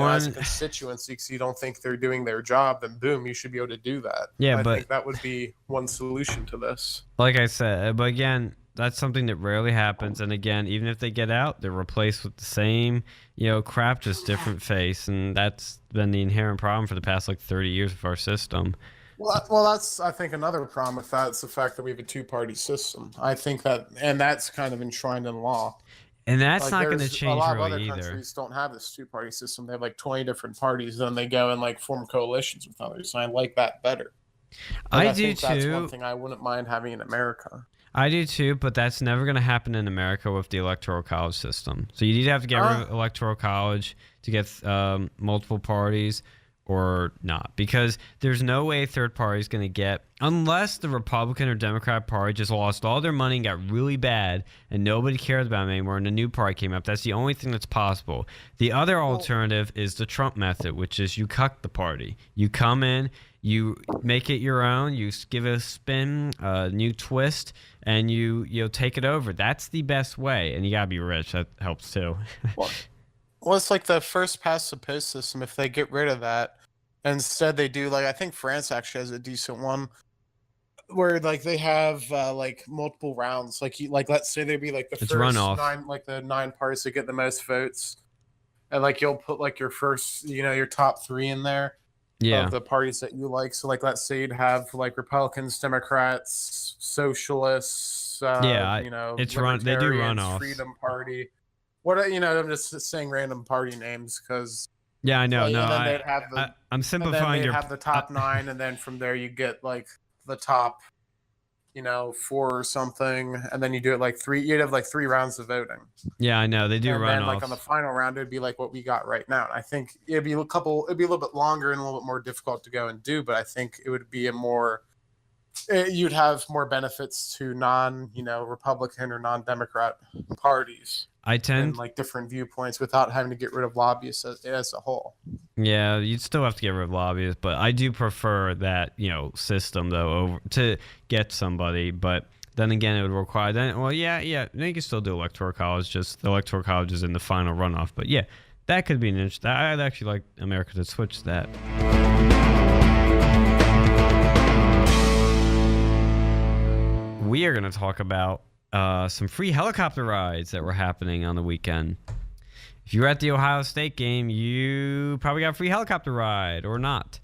As a
one,
constituency, because you don't think they're doing their job, then boom, you should be able to do that.
yeah,
I
but
think that would be one solution to this.
like I said, but again, that's something that rarely happens. And again, even if they get out, they're replaced with the same, crap, just different face. And that's been the inherent problem for the past like 30 years of our system.
Well, that's I think another problem with that is the fact that we have a two-party system. I think that, and that's kind of enshrined in law.
And that's
Like
not going to
there's a
change
lot of
really
other
either.
countries don't have this two-party system. They have like 20 different parties, then they go and like form coalitions with others. And I like that better. Like,
I
I
do
think that's one
too.
thing I wouldn't mind having in America.
I do too, but that's never going to happen in America with the electoral college system. So you either have to get rid of electoral college to get multiple parties or not, because there's no way a third party is going to get, unless the Republican or Democrat party just lost all their money and got really bad and nobody cares about them anymore and a new party came up. That's the only thing that's possible. The other alternative is the Trump method, which is you cuck the party. You come in, you make it your own, you give it a spin, a new twist, and you take it over. That's the best way, and you gotta be rich. That helps too.
Well, well, it's like the first past the post system. If they get rid of that, instead they do like I think France actually has a decent one where like they have like multiple rounds. Like like let's say there'd be like the
It's
first
runoff.
nine, like the nine parties that get the most votes, and like you'll put like your first, your top three in there
Yeah,
of the parties that you like. So like let's say you'd have like Republicans, Democrats, Socialists,
yeah. It's run. They do
Libertarians,
runoffs.
Freedom Party. What I'm just saying random party names because
Yeah, I know. No,
and then they'd have
I'm
and then
simplifying
they'd
your.
have the top nine, and then from there you get like the top, for something, and then you do it like you'd have like 3 rounds of voting.
Yeah, I know they do
And
runoffs.
then like on the final round, it'd be like what we got right now. And I think it'd be a little bit longer and a little bit more difficult to go and do, but I think it would be you'd have more benefits to Republican or non-Democrat parties. And like different viewpoints without having to get rid of lobbyists as a whole.
Yeah, you'd still have to get rid of lobbyists, but I do prefer that system though to get somebody. But then again, it would require you can still do electoral college. Just the electoral college is in the final runoff. But yeah, that could be an interesting. I'd actually like America to switch that. We are going to talk about some free helicopter rides that were happening on the weekend. If you were at the Ohio State game, you probably got a free helicopter ride or not.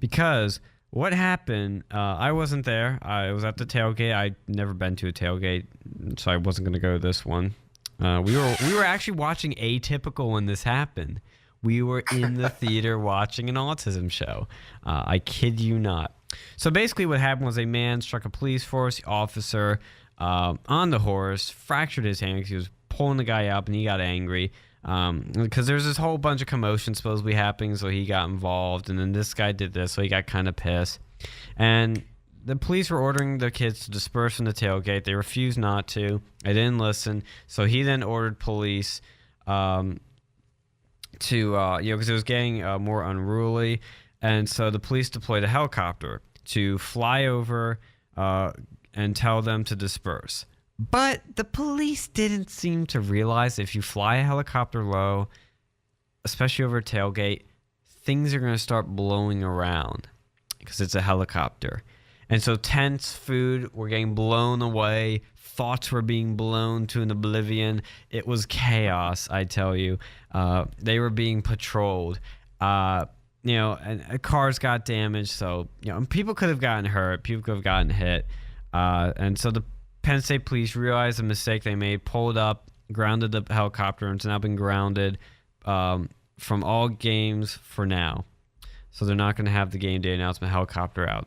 Because what happened, I wasn't there. I was at the tailgate. I'd never been to a tailgate, so I wasn't going to go to this one. We were actually watching Atypical when this happened. We were in the theater watching an autism show. I kid you not. So basically what happened was a man struck a police force officer on the horse, fractured his hand because he was pulling the guy up, and he got angry because there's this whole bunch of commotion supposedly happening, so he got involved, and then this guy did this, so he got kind of pissed. And the police were ordering the kids to disperse from the tailgate. They refused not to. They didn't listen, so he then ordered police to because it was getting more unruly. And so the police deployed a helicopter to fly over and tell them to disperse. But the police didn't seem to realize if you fly a helicopter low, especially over a tailgate, things are going to start blowing around because it's a helicopter. And so tents, food were getting blown away. Thoughts were being blown to an oblivion. It was chaos, I tell you. They were being patrolled. And cars got damaged, so people could have gotten hurt, people could have gotten hit, and so the Penn State police realized the mistake they made, pulled up, grounded the helicopter, and it's now been grounded from all games for now. So they're not going to have the game day announcement helicopter out.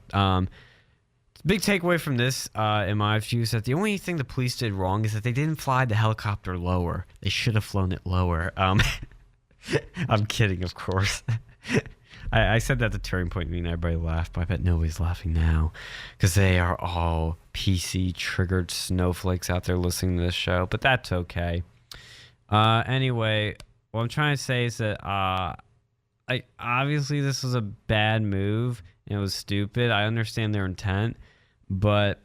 Big takeaway from this, in my view, is that the only thing the police did wrong is that they didn't fly the helicopter lower. They should have flown it lower. I'm kidding, of course. I said that the turning point meeting, everybody laughed, but I bet nobody's laughing now because they are all PC triggered snowflakes out there listening to this show, but that's okay. Anyway, what I'm trying to say is that obviously this was a bad move and it was stupid. I understand their intent, but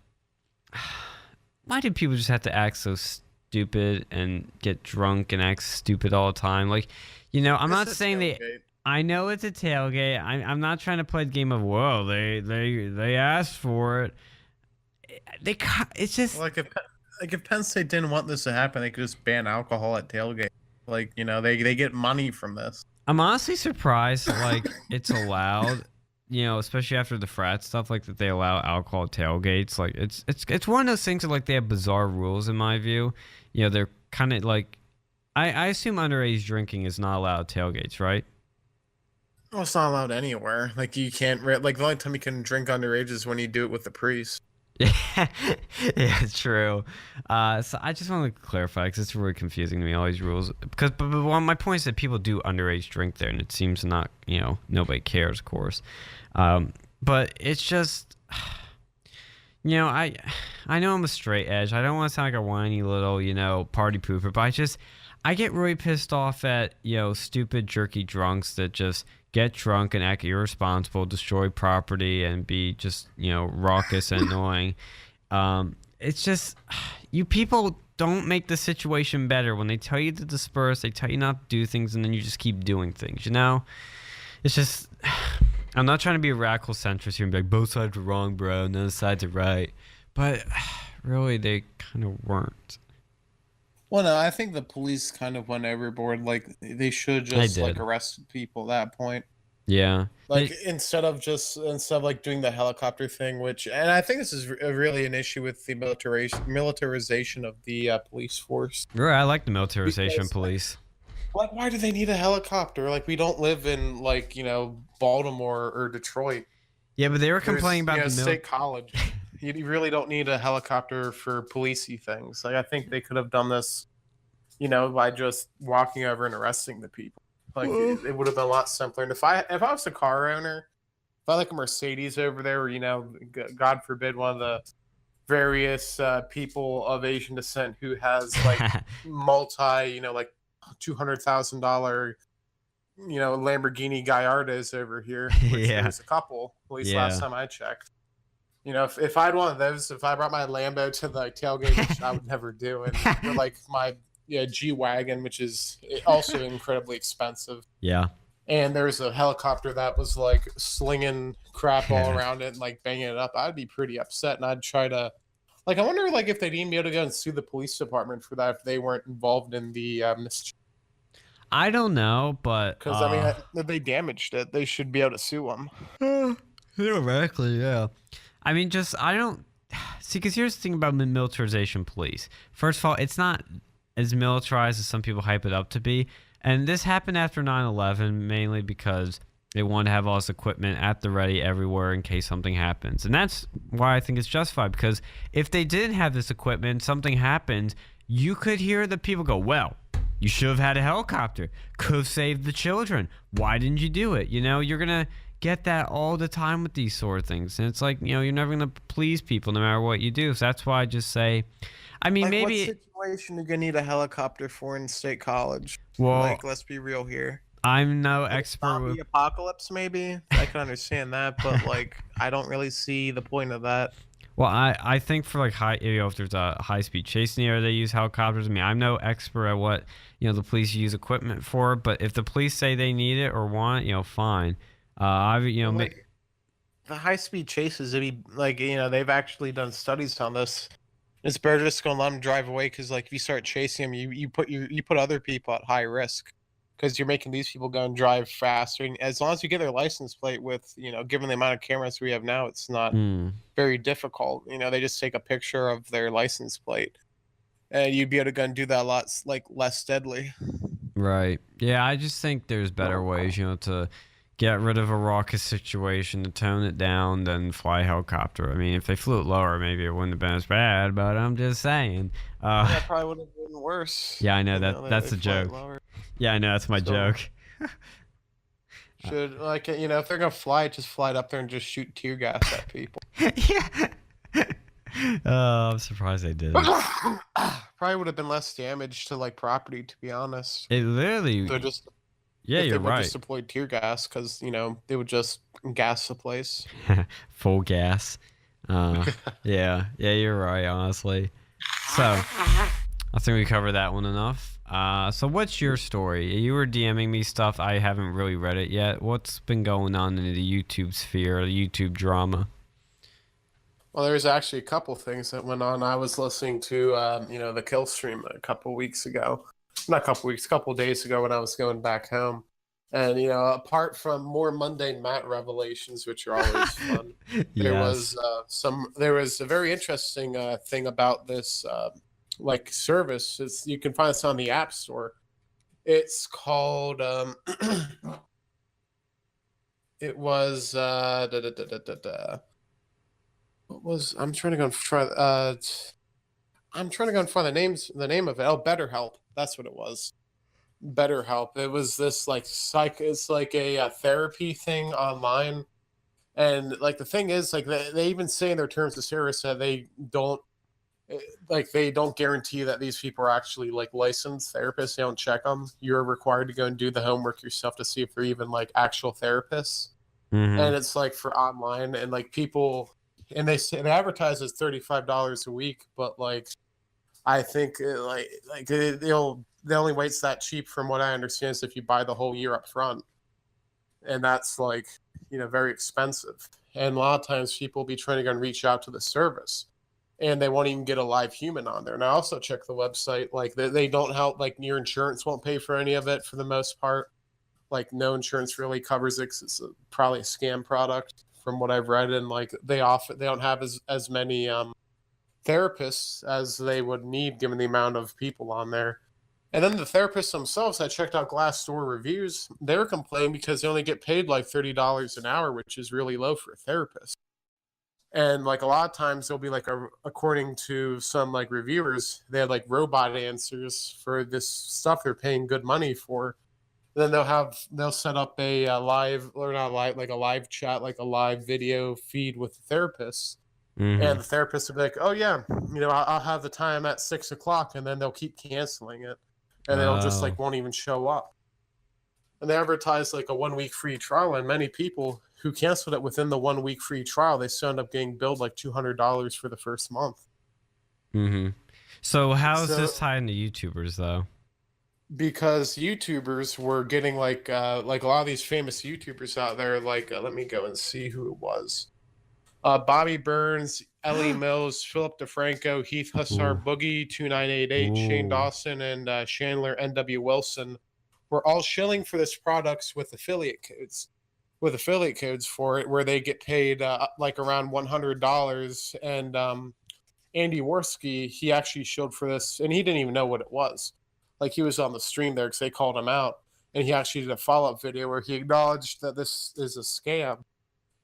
why do people just have to act so stupid and get drunk and act stupid all the time? Like, I'm not saying I know it's a tailgate. I'm not trying to play the game of they asked for it. It's just
like if Penn State didn't want this to happen, they could just ban alcohol at tailgate. Like they get money from this.
I'm honestly surprised it's allowed. Especially after the frat stuff, that they allow alcohol at tailgates. Like it's one of those things that they have bizarre rules in my view. They're kind of I assume underage drinking is not allowed at tailgates, right?
Well, it's not allowed anywhere. You can't the only time you can drink underage is when you do it with the priest.
Yeah, it's true. So I just want to clarify because it's really confusing to me, all these rules. But my point is that people do underage drink there, and it seems not, nobody cares, of course. But it's just, I know I'm a straight edge. I don't want to sound like a whiny little, party pooper, but I get really pissed off at, stupid jerky drunks that just get drunk and act irresponsible, destroy property, and be just, raucous and annoying. It's just, you people don't make the situation better. When they tell you to disperse, they tell you not to do things, and then you just keep doing things, It's just, I'm not trying to be a radical centrist here and be like, both sides are wrong, bro, none of the sides are right. But really, they kind of weren't.
Well, no, I think the police kind of went overboard. They should just arrest people at that point.
Yeah.
Instead of doing the helicopter thing, and I think this is really an issue with the militarization of the police force.
Right, I like the militarization of police.
Why do they need a helicopter? We don't live in Baltimore or Detroit.
Yeah, but they were complaining about
the state college. You really don't need a helicopter for policey things. Like I think they could have done this, by just walking over and arresting the people. Like it would have been a lot simpler. And if I was a car owner, if I like a Mercedes over there, or God forbid, one of the various people of Asian descent who has like like $200,000 Lamborghini Gallardos over here, which
Yeah.
there's a couple, at least
Yeah.
last time I checked. If I had one of those, if I brought my Lambo to the tailgate, which I would never do, and with like my G-Wagon, which is also incredibly expensive,
Yeah.
and there's a helicopter that was like slinging crap all around it and like banging it up, I'd be pretty upset, and I'd try to, like, I wonder like if they'd even be able to go and sue the police department for that if they weren't involved in the mischief.
I don't know, but
Because I mean, if they damaged it, they should be able to sue them.
theoretically, yeah. I mean, I don't see, because here's the thing about militarization police. First of all, it's not as militarized as some people hype it up to be. And this happened after 9/11, mainly because they want to have all this equipment at the ready everywhere in case something happens. And that's why I think it's justified, because if they didn't have this equipment, something happened, you could hear the people go, well, you should have had a helicopter. Could have saved the children. Why didn't you do it? You're going to get that all the time with these sort of things. And it's like, you're never going to please people no matter what you do. So that's why I just say, I mean,
like,
maybe...
what situation are you going to need a helicopter for in state college?
Well,
like, let's be real here.
I'm no expert with...
The apocalypse, maybe? I can understand that, but, like, I don't really see the point of that.
Well, I think for like if there's a high-speed chase in the air, they use helicopters. I mean, I'm no expert at what the police use equipment for, but if the police say they need it or want it, fine.
The high-speed chases, it'd be like they've actually done studies on this. It's better just going to let them drive away, because like if you start chasing them, you put other people at high risk, because you're making these people go and drive faster. And as long as you get their license plate with, given the amount of cameras we have now, it's not very difficult. They just take a picture of their license plate, and you'd be able to go and do that a lot less deadly.
Right. Yeah, I just think there's better ways, to get rid of a raucous situation, to tone it down, than fly a helicopter. I mean, if they flew it lower, maybe it wouldn't have been as bad, but I'm just saying.
That probably would have been worse.
Yeah, I know that's a joke. Lower. Yeah, I know that's my joke.
Should, like, if they're gonna fly, just fly it up there and just shoot tear gas at people.
Yeah. I'm surprised they did.
Probably would have been less damage to like property, to be honest.
It literally.
They're just.
Yeah, you're right. They would
just deploy tear gas, because they would just gas the place.
Full gas. Yeah, you're right. Honestly. So, I think we covered that one enough. So what's your story? You were DMing me stuff. I haven't really read it yet. What's been going on in the YouTube sphere, the YouTube drama?
Well, there's actually a couple things that went on. I was listening to, the Kill stream a couple weeks ago. Not a couple weeks, a couple days ago when I was going back home. And, apart from more mundane Matt revelations, which are always fun,
yes.
there was a very interesting thing about this service. You can find this on the App Store. It's called it was what was I'm trying to go and find the name of it. Oh, BetterHelp. That's what it was. BetterHelp. It was this like it's like a therapy thing online. And like the thing is, like they even say in their terms of service that they don't guarantee that these people are actually like licensed therapists. They don't check them. You're required to go and do the homework yourself to see if they're even like actual therapists.
Mm-hmm.
And it's like for online, and like people, and they advertise as $35 a week, but like I think the only way it's that cheap, from what I understand, is if you buy the whole year up front, and that's like very expensive. And a lot of times people will be trying to go and reach out to the service, and they won't even get a live human on there. And I also checked the website, like they don't help, like your insurance won't pay for any of it for the most part. Like no insurance really covers it, 'cause it's probably a scam product from what I've read. And like they don't have as many therapists as they would need, given the amount of people on there. And then the therapists themselves, I checked out Glassdoor reviews. They were complaining because they only get paid like $30 an hour, which is really low for a therapist. And like a lot of times they'll be like according to some like reviewers, they had like robot answers for this stuff they're paying good money for. Then they'll set up a, live, or not live, like a live chat, like a live video feed with the therapist, and
Mm-hmm.
the therapist will be like, "Oh yeah, I'll have the time at 6 o'clock," and then they'll keep canceling it, and they'll just
Oh.
like won't even show up. And they advertise like a 1 week free trial, and many people who canceled it within the 1 week free trial, they still end up getting billed like $200 for the first month.
Mm-hmm. So how is
So
this tied into YouTubers though?
because YouTubers were getting like a lot of these famous YouTubers out there, like let me go and see who it was. Bobby Burns, Ellie Mills, Philip DeFranco, Heath Hussar,
Ooh.
Boogie 2988, Shane
Ooh.
Dawson, and Chandler NW Wilson were all shilling for this products with affiliate codes. With affiliate codes for it, where they get paid like around $100. And Andy Worski, he actually showed for this, and he didn't even know what it was. Like he was on the stream there because they called him out, and he actually did a follow-up video where he acknowledged that this is a scam,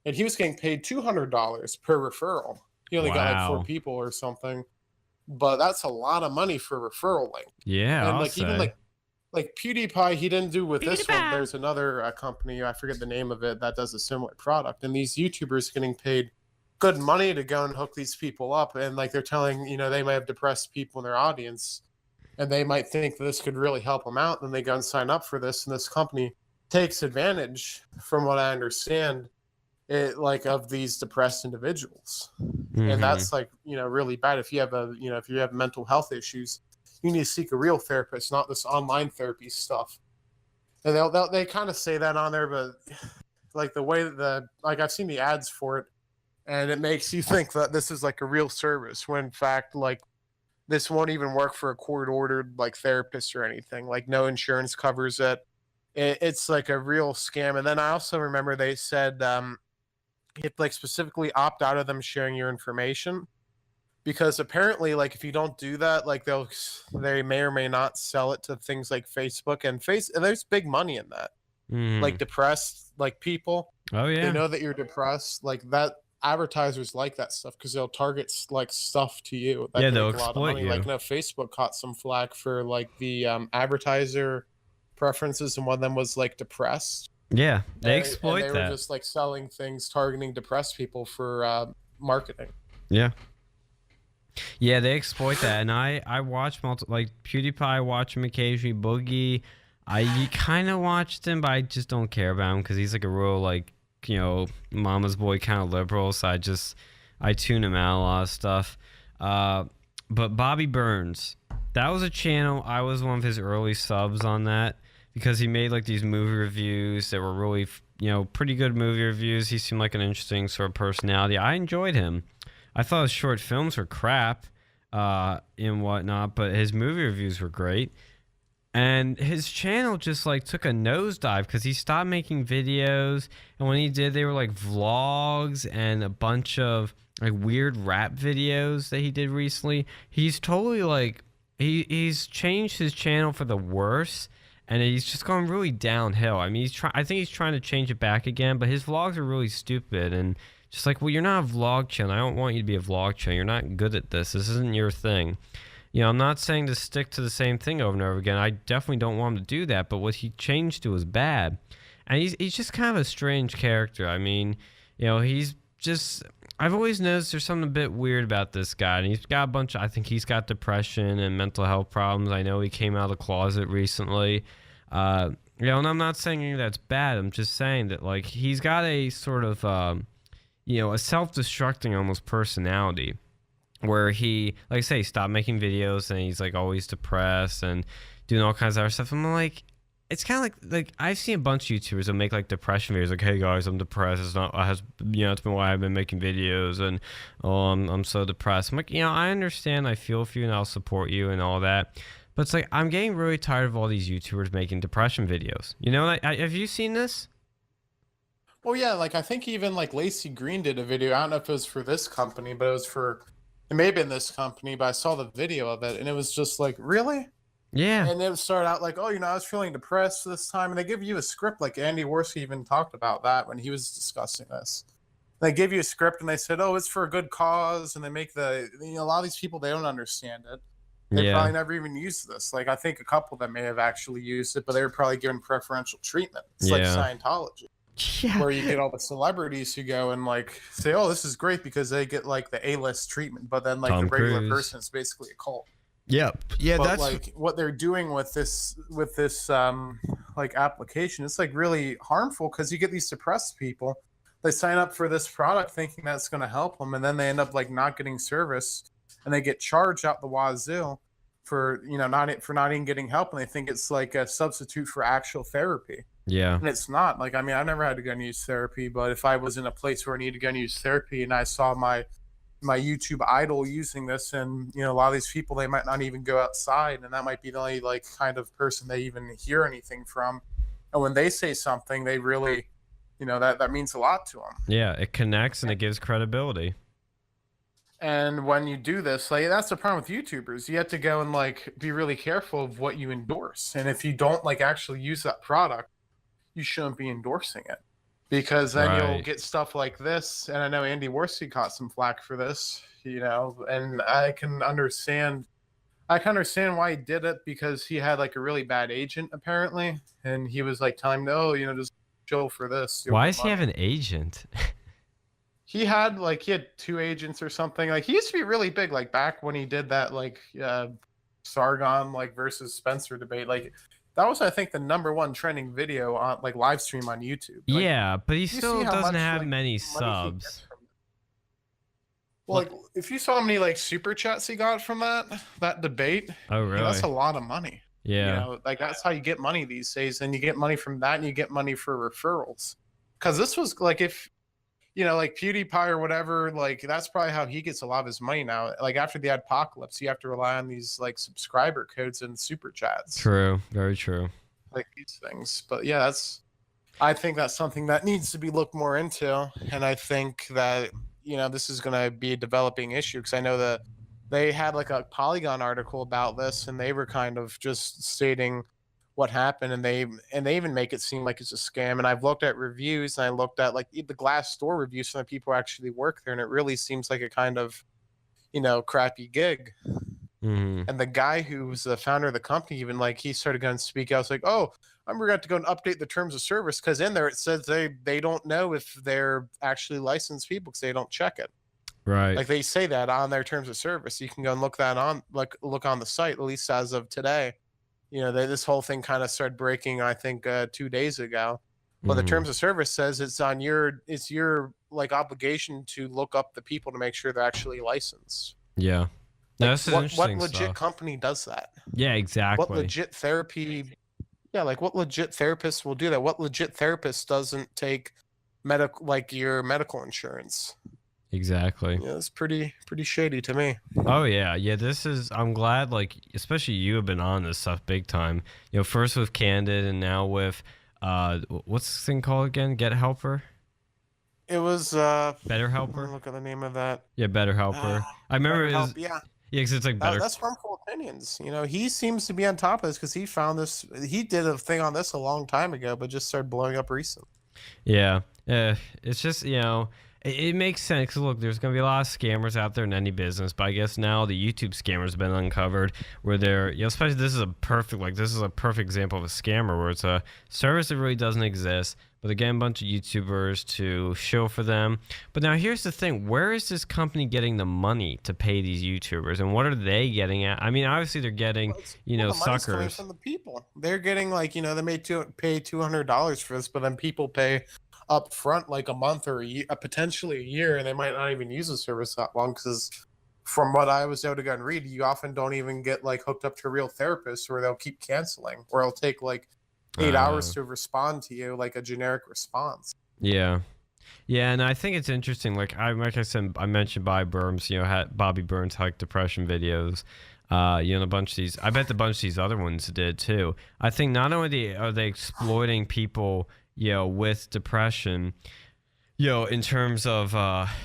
and he was getting paid $200 per referral. He only got like 4
Wow.
people or something, but that's a lot of money for a referral link.
Yeah,
And
I'll
like even
say.
like PewDiePie, he didn't do with this one.
PewDiePie.
There's another company, I forget the name of it, that does a similar product, and these YouTubers getting paid good money to go and hook these people up, and like they're telling, they might have depressed people in their audience, and they might think that this could really help them out. Then they go and sign up for this, and this company takes advantage, from what I understand, it like of these depressed individuals, and
Mm-hmm.
that's like really bad. If you have if you have mental health issues, you need to seek a real therapist, not this online therapy stuff. And they kind of say that on there, but like the way that like I've seen the ads for it, and it makes you think that this is like a real service, when in fact like this won't even work for a court ordered like therapist or anything. Like no insurance covers it. It's like a real scam. And then I also remember they said you have to like specifically opt out of them sharing your information, because apparently like if you don't do that, like they may or may not sell it to things like Facebook, and there's big money in that.
Mm-hmm.
Like depressed like people,
Oh
they
yeah.
know that you're depressed, like that. Advertisers like that stuff because they'll target like stuff to you that
Yeah,
can
they'll
make a lot of
exploit
money. Like
you.
no, Facebook caught some flack for like the advertiser preferences, and one of them was like depressed,
Yeah, they
and
exploit
they were
that.
just like selling things targeting depressed people for marketing.
Yeah. Yeah, they exploit that, and I watch like PewDiePie. I watch him occasionally. Boogie, I kind of watched him, but I just don't care about him because he's like a real like mama's boy kind of liberal. So I tune him out a lot of stuff. Uh, but Bobby Burns, that was a channel. I was one of his early subs on that because he made like these movie reviews that were really pretty good movie reviews. He seemed like an interesting sort of personality. I enjoyed him. I thought his short films were crap and whatnot, but his movie reviews were great. And his channel just like took a nosedive because he stopped making videos. And when he did, they were like vlogs and a bunch of like weird rap videos that he did recently. He's totally like he's changed his channel for the worse, and he's just gone really downhill. I mean, I think he's trying to change it back again, but his vlogs are really stupid and just like, well, you're not a vlog channel. I don't want you to be a vlog channel. You're not good at this. This isn't your thing. I'm not saying to stick to the same thing over and over again. I definitely don't want him to do that, but what he changed to was bad. And he's just kind of a strange character. I mean, he's just, I've always noticed there's something a bit weird about this guy. And he's got I think he's got depression and mental health problems. I know he came out of the closet recently. And I'm not saying anything that's bad. I'm just saying that, like, he's got a sort of, a self-destructing almost personality where he, like I say, stopped making videos and he's like always depressed and doing all kinds of other stuff. I'm like, it's kind of like I've seen a bunch of YouTubers that make like depression videos, like, hey guys, I'm depressed. It's been why I've been making videos, and I'm so depressed. I'm like, I understand, I feel for you, and I'll support you and all that. But it's like I'm getting really tired of all these YouTubers making depression videos. Have you seen this?
Well, yeah, like I think even like Lacey Green did a video. I don't know if it was for this company, but it may have been this company, but I saw the video of it, and it was just like, really?
Yeah.
And it started out like, oh, I was feeling depressed this time, and they give you a script. Like Andy Worski even talked about that when he was discussing this.
They give you a script and they said, oh, it's for a good cause, and they make a lot of these people, they don't understand it. They
Yeah.
probably never even used this. Like, I think a couple of them may have actually used it, but they were probably given preferential treatment. It's like Scientology.
Yeah.
Where you get all the celebrities who go and like say, oh, this is great because they get like the A-list treatment, but then like
Tom
the regular
Cruise.
person is basically a cult.
Yep. Yeah,
But
that's
like what they're doing with this like application, it's like really harmful because you get these depressed people. They sign up for this product thinking that's going to help them, and then they end up like not getting service, and they get charged out the wazoo for not even getting help, and they think it's like a substitute for actual therapy.
yeah.
And it's not. Like, I mean, I've never had to go and use therapy, but if I was in a place where I needed to go and use therapy and I saw my YouTube idol using this, and a lot of these people, they might not even go outside, and that might be the only like kind of person they even hear anything from. And when they say something, they really, that means a lot to them.
Yeah, it connects and it gives credibility.
And when you do this, like, that's the problem with YouTubers. You have to go and like be really careful of what you endorse. And if you don't like actually use that product, you shouldn't be endorsing it, because then you'll get stuff like this. And I know Andy Worsey caught some flack for this, and I can understand why he did it, because he had like a really bad agent apparently, and he was like telling him, no, just chill for this.
Why does he have an agent?
He had 2 agents or something. Like, he used to be really big, like back when he did that Sargon versus Spencer debate. Like, that was, I think, the #1 trending video on live stream on YouTube. Like,
yeah, but he still doesn't have many subs.
Well, if you saw how many super chats he got from that debate,
oh really?
That's a lot of money.
Yeah,
that's how you get money these days, and you get money from that, and you get money for referrals. Because this was if PewDiePie or whatever, that's probably how he gets a lot of his money now. Like, after the apocalypse, you have to rely on these subscriber codes and super chats.
True, very true.
Like these things. But yeah, I think that's something that needs to be looked more into. And I think that, this is going to be a developing issue, because I know that they had a Polygon article about this, and they were kind of just stating what happened, and they even make it seem like it's a scam. And I've looked at reviews, and I looked at the Glassdoor reviews from the people who actually work there, and it really seems like a kind of crappy gig.
Mm-hmm.
And the guy who's the founder of the company, even he started going to speak out. I was like, oh, I'm going to have to go and update the terms of service, because in there it says they don't know if they're actually licensed people, because they don't check it.
Right.
They say that on their terms of service. You can go and look that on look on the site, at least as of today. This whole thing kind of started breaking, I think, 2 days ago. Well, the terms of service says it's your obligation to look up the people to make sure they're actually licensed.
Yeah. This is
what
interesting
legit
stuff.
company does that?
Yeah, exactly.
What legit therapy? Yeah, what legit therapist will do that? What legit therapist doesn't take your medical insurance?
Exactly.
Yeah, it's pretty shady to me.
Oh yeah. I'm glad especially you have been on this stuff big time. First with Candid, and now with what's this thing called again? Get Helper?
It was
BetterHelp.
Look at the name of that.
Yeah, BetterHelp. I remember it was,
yeah,
because it's better.
That's Harmful Opinions. He seems to be on top of this, because he found this. He did a thing on this a long time ago, but just started blowing up recently.
Yeah. It's just it makes sense, because look, there's going to be a lot of scammers out there in any business, but I guess now the YouTube scammers have been uncovered, where they're, especially this is a perfect example of a scammer, where it's a service that really doesn't exist, but they're getting a bunch of YouTubers to show for them. But now here's the thing, where is this company getting the money to pay these YouTubers, and what are they getting at? I mean, obviously they're getting,
the money's coming
suckers.
from the people. They're getting they may pay $200 for this, but then people pay up front a month or potentially a year, and they might not even use the service that long, because from what I was able to go and read, you often don't even get hooked up to a real therapist, or they'll keep canceling, or it'll take 8 hours to respond to you, a generic response.
Yeah, and I think it's interesting. I said, I mentioned Bobby Burns. Bobby Burns depression videos. A bunch of these. I bet the bunch of these other ones did too. I think not only are they exploiting people, with depression, in terms of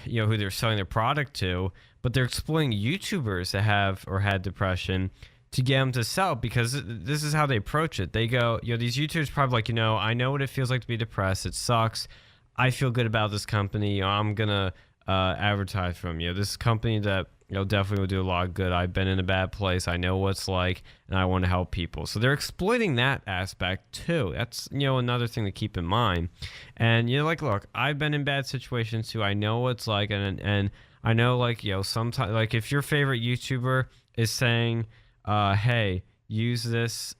who they're selling their product to, but they're exploiting YouTubers that have or had depression to get them to sell, because this is how they approach it. They go, these YouTubers probably I know what it feels like to be depressed. It sucks. I feel good about this company. I'm gonna advertise from you. This company that definitely will do a lot of good. I've been in a bad place. I know what it's like, and I want to help people. So they're exploiting that aspect too. That's another thing to keep in mind. And like, look, I've been in bad situations too. I know what it's like, and I know sometimes if your favorite YouTuber is saying, "Hey, use this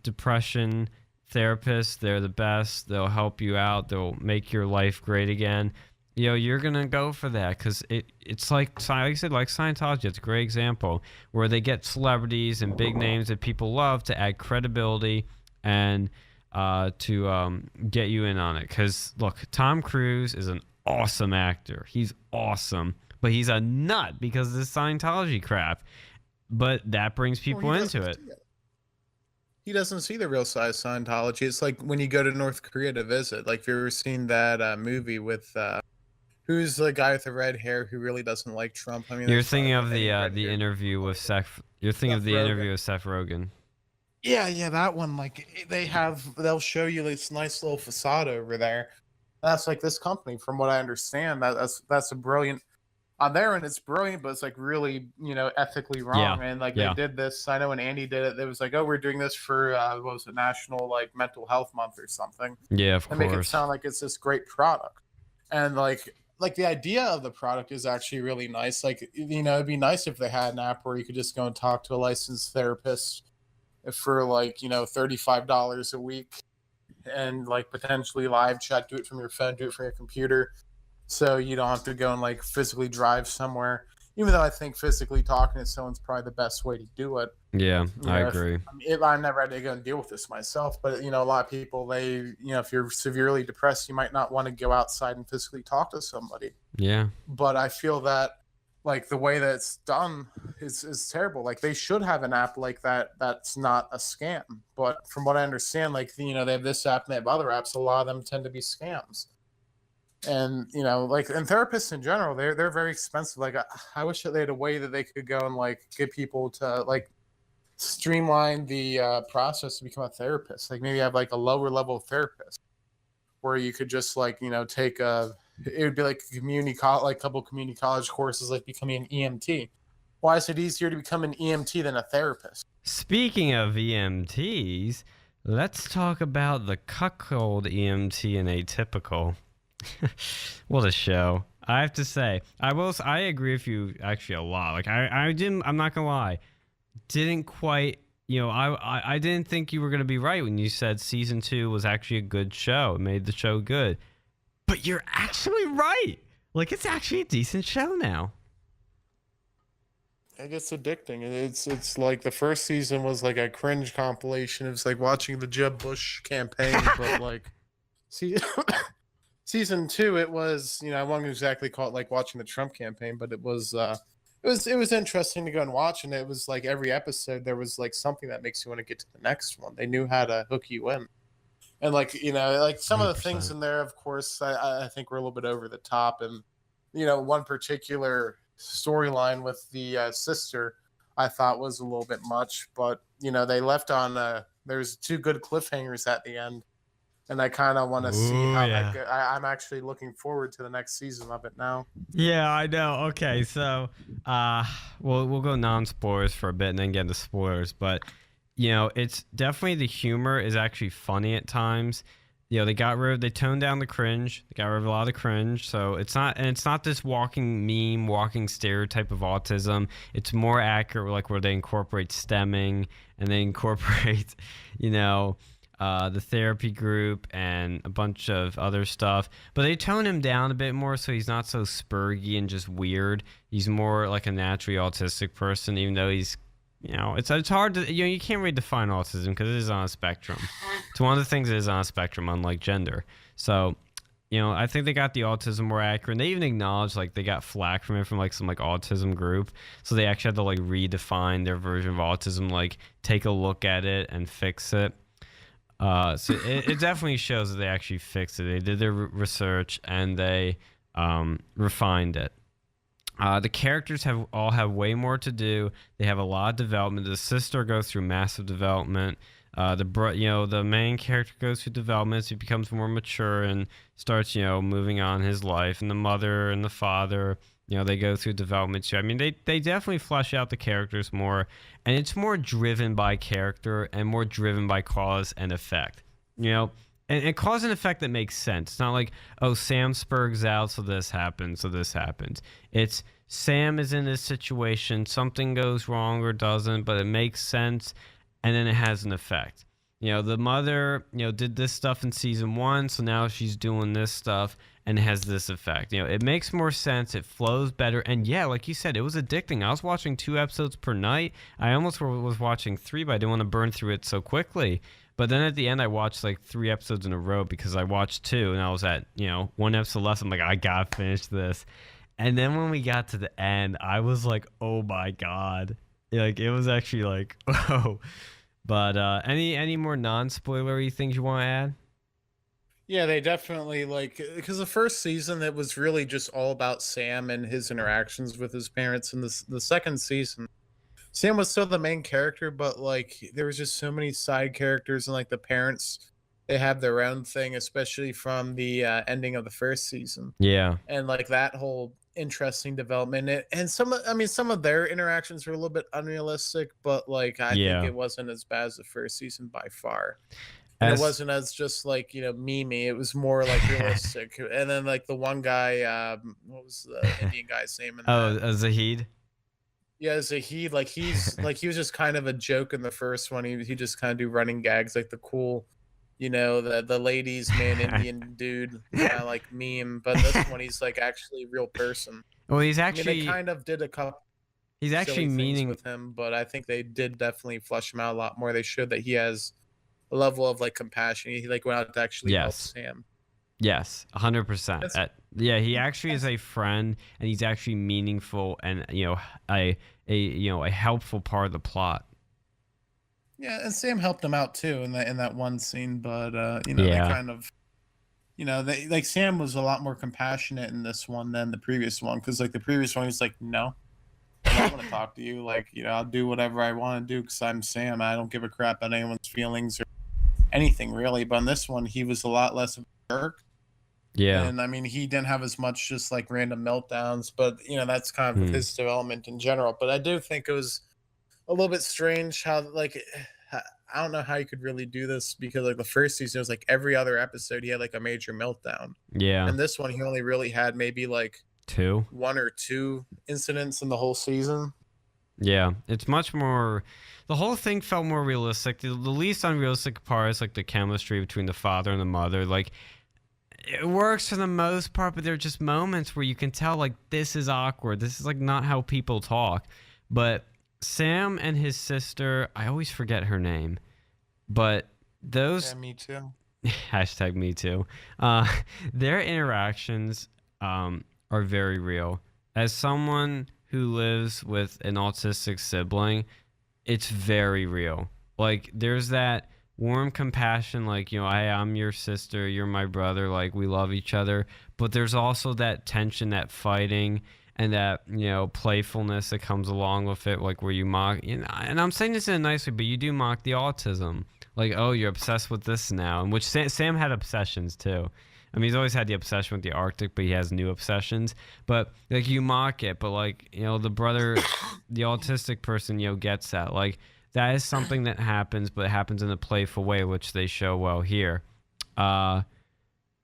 depression therapist. They're the best. They'll help you out. They'll make your life great again." You're gonna go for that because it's like I said, like Scientology. It's a great example where they get celebrities and big names that people love to add credibility and to get you in on it. Because look, Tom Cruise is an awesome actor. He's awesome, but he's a nut because of this Scientology crap. But that brings people into it.
He doesn't see the real size Scientology. It's like when you go to North Korea to visit. Like, have you ever seen that movie with who's the guy with the red hair who really doesn't like Trump? I mean,
you're thinking of the interview with Seth. You're thinking of the interview with Seth Rogen.
Yeah, that one. Like they'll show you this nice little facade over there. That's like this company, from what I understand. That's a brilliant. On their end, it's brilliant, but it's like really, ethically wrong. And they did this. I know when Andy did it, it was like, oh, we're doing this for what was it, National Mental Health Month or something.
Yeah, of course.
And make it sound like it's this great product. And like the idea of the product is actually really nice. Like, it'd be nice if they had an app where you could just go and talk to a licensed therapist for $35 a week, and potentially live chat, do it from your phone, do it from your computer. So you don't have to go and physically drive somewhere. Even though I think physically talking to someone's probably the best way to do it.
Yeah, I agree.
I'm never ready to go and deal with this myself, but a lot of people, if you're severely depressed, you might not want to go outside and physically talk to somebody.
Yeah.
But I feel that the way that it's done is terrible. Like, they should have an app like that that's not a scam. But from what I understand, they have this app and they have other apps. A lot of them tend to be scams. And and therapists in general, they're very expensive. I wish that they had a way that they could go and get people to streamline the process to become a therapist. Maybe have a lower level therapist where you could just take it would be a community couple community college courses, becoming an EMT. Why is it easier to become an EMT than a therapist?
Speaking of EMTs, let's talk about the cuckold EMT in Atypical. What a show. I have to say, I agree with you actually a lot. I'm not gonna lie, didn't quite, I didn't think you were gonna be right when you said season 2 was actually a good show. It made the show good. But you're actually right. It's actually a decent show now.
It gets addicting. It's the first season was a cringe compilation. It was watching the Jeb Bush campaign, but see. Season 2, it was, I won't exactly call it watching the Trump campaign, but it was interesting to go and watch. And it was every episode there was something that makes you want to get to the next one. They knew how to hook you in. And some of the things in there, of course, I think were a little bit over the top. And, one particular storyline with the sister I thought was a little bit much, but, they left on, there's 2 good cliffhangers at the end. And I kind of want to see how that goes. I'm actually looking forward to the next season of it now.
Yeah, I know. Okay, so we'll go non-spoilers for a bit and then get into spoilers. But, it's definitely, the humor is actually funny at times. They toned down the cringe. They got rid of a lot of cringe. So it's not this walking meme, walking stereotype of autism. It's more accurate, where they incorporate stemming and they incorporate, the therapy group and a bunch of other stuff, but they tone him down a bit more so he's not so spurgy and just weird. He's more like a naturally autistic person, even though he's, it's hard to, you can't really define autism because it is on a spectrum. It's one of the things that is on a spectrum, unlike gender. So, I think they got the autism more accurate. And they even acknowledged they got flack from it from some autism group. So they actually had to redefine their version of autism, take a look at it and fix it. So it definitely shows that they actually fixed it. They did their research and they refined it. The characters all have way more to do. They have a lot of development. The sister goes through massive development. The main character goes through developments. He becomes more mature and starts, moving on his life. And the mother and the father, they go through development too. I mean, they definitely flesh out the characters more, and it's more driven by character and more driven by cause and effect. And cause and effect that makes sense. It's not like, oh, Sam spurgs out, so this happens, so this happens. It's Sam is in this situation, something goes wrong or doesn't, but it makes sense, and then it has an effect. The mother, did this stuff in season 1, so now she's doing this stuff, and it has this effect. It makes more sense, it flows better, and yeah, like you said, it was addicting. I was watching 2 episodes per night. I almost was watching 3, but I didn't want to burn through it so quickly. But then at the end, I watched like 3 episodes in a row because I watched 2, and I was at, 1 episode left. I'm like, I gotta finish this. And then when we got to the end, I was like, oh my God. Like, it was actually like, oh. But any more non-spoilery things you want to add?
Yeah, they definitely because the first season it was really just all about Sam and his interactions with his parents, and the second season Sam was still the main character, but there was just so many side characters, and the parents, they have their own thing, especially from the ending of the first season.
Yeah.
And that whole interesting development, and some of their interactions were a little bit unrealistic, but I think it wasn't as bad as the first season by far. And it wasn't as just memey. It was more realistic. And then the one guy, what was the Indian guy's name?
Zahid.
Yeah, Zahid, he was just kind of a joke in the first one. He just kind of do running gags, the cool, the ladies man Indian dude, meme. But this one, he's actually a real person.
Well, he's actually
they kind of did a couple.
He's actually meaning
with him, but I think they did definitely flush him out a lot more. They showed that he has a level of compassion. He went out to actually help Sam.
Yes, 100%. Yeah, he actually is a friend, and he's actually meaningful, and a helpful part of the plot.
Yeah, and Sam helped him out too in that one scene, but they kind of, they Sam was a lot more compassionate in this one than the previous one, because the previous one he's no, I don't want to talk to you. I'll do whatever I want to do because I'm Sam. I don't give a crap about anyone's feelings or anything really. But in this one, he was a lot less of a jerk.
Yeah.
And he didn't have as much just random meltdowns, but that's kind of his development in general. But I do think it was a little bit strange how I don't know how you could really do this, because the first season it was every other episode he had a major meltdown.
Yeah.
And this one he only really had maybe
2,
1 or 2 incidents in the whole season.
Yeah, it's much more. The whole thing felt more realistic. The least unrealistic part is the chemistry between the father and the mother. It works for the most part, but there are just moments where you can tell this is awkward. This is not how people talk. But Sam and his sister, I always forget her name, but those.
Yeah, me too.
Hashtag me too. Their interactions are very real. As someone who lives with an autistic sibling, it's very real. There's that warm compassion, hey, I'm your sister, you're my brother, we love each other. But there's also that tension, that fighting, and that playfulness that comes along with it, where you mock, and I'm saying this in a nice way, but you do mock the autism, oh, you're obsessed with this now, and which Sam had obsessions too. I mean, he's always had the obsession with the Arctic, but he has new obsessions. But you mock it, but the brother, the autistic person, gets that. That is something that happens, but it happens in a playful way, which they show well here. Other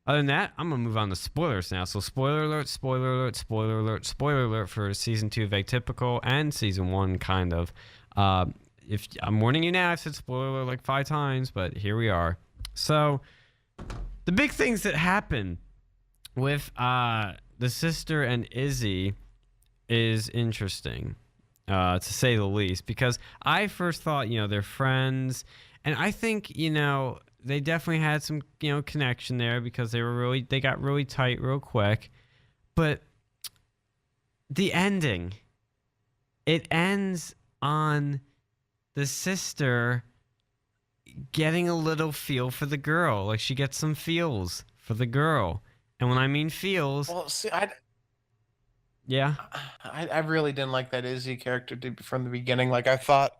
than that, I'm gonna move on to spoilers now. So spoiler alert, spoiler alert, spoiler alert, spoiler alert for season 2 of Atypical and season 1, kind of. If I'm warning you now, I've said spoiler alert 5 times, but here we are. So the big things that happen with the sister and Izzy is interesting, to say the least, because I first thought, they're friends, and I think, they definitely had some, connection there because they got really tight real quick. But the ending, it ends on the sister getting a little feel for the girl. She gets some feels for the girl. And when I mean feels...
Well, see,
yeah?
I really didn't like that Izzy character from the beginning. I thought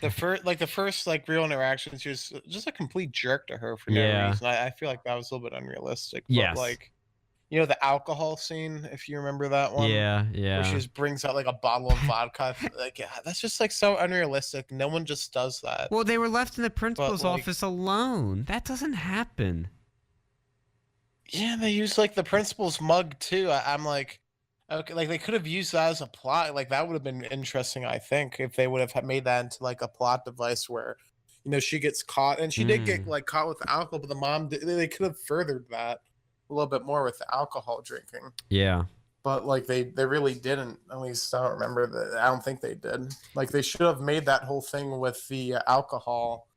the first like real interaction, she was just a complete jerk to her for no
Yeah.
reason. I feel like that was a little bit unrealistic. But
Yes.
like, the alcohol scene, if you remember that one.
Yeah,
Where she
yeah.
just brings out like a bottle of vodka. Like, yeah, that's just like so unrealistic. No one just does that.
Well, they were left in the principal's
like-
office alone. That doesn't happen.
Yeah, they use like the principal's mug too. I'm like, okay, like they could have used that as a plot. Like that would have been interesting, I think, if they would have made that into like a plot device where, she gets caught, and she did get like caught with the alcohol, but the mom they could have furthered that a little bit more with the alcohol drinking.
Yeah.
But like they really didn't. At least I don't remember that. I don't think they did. Like they should have made that whole thing with the alcohol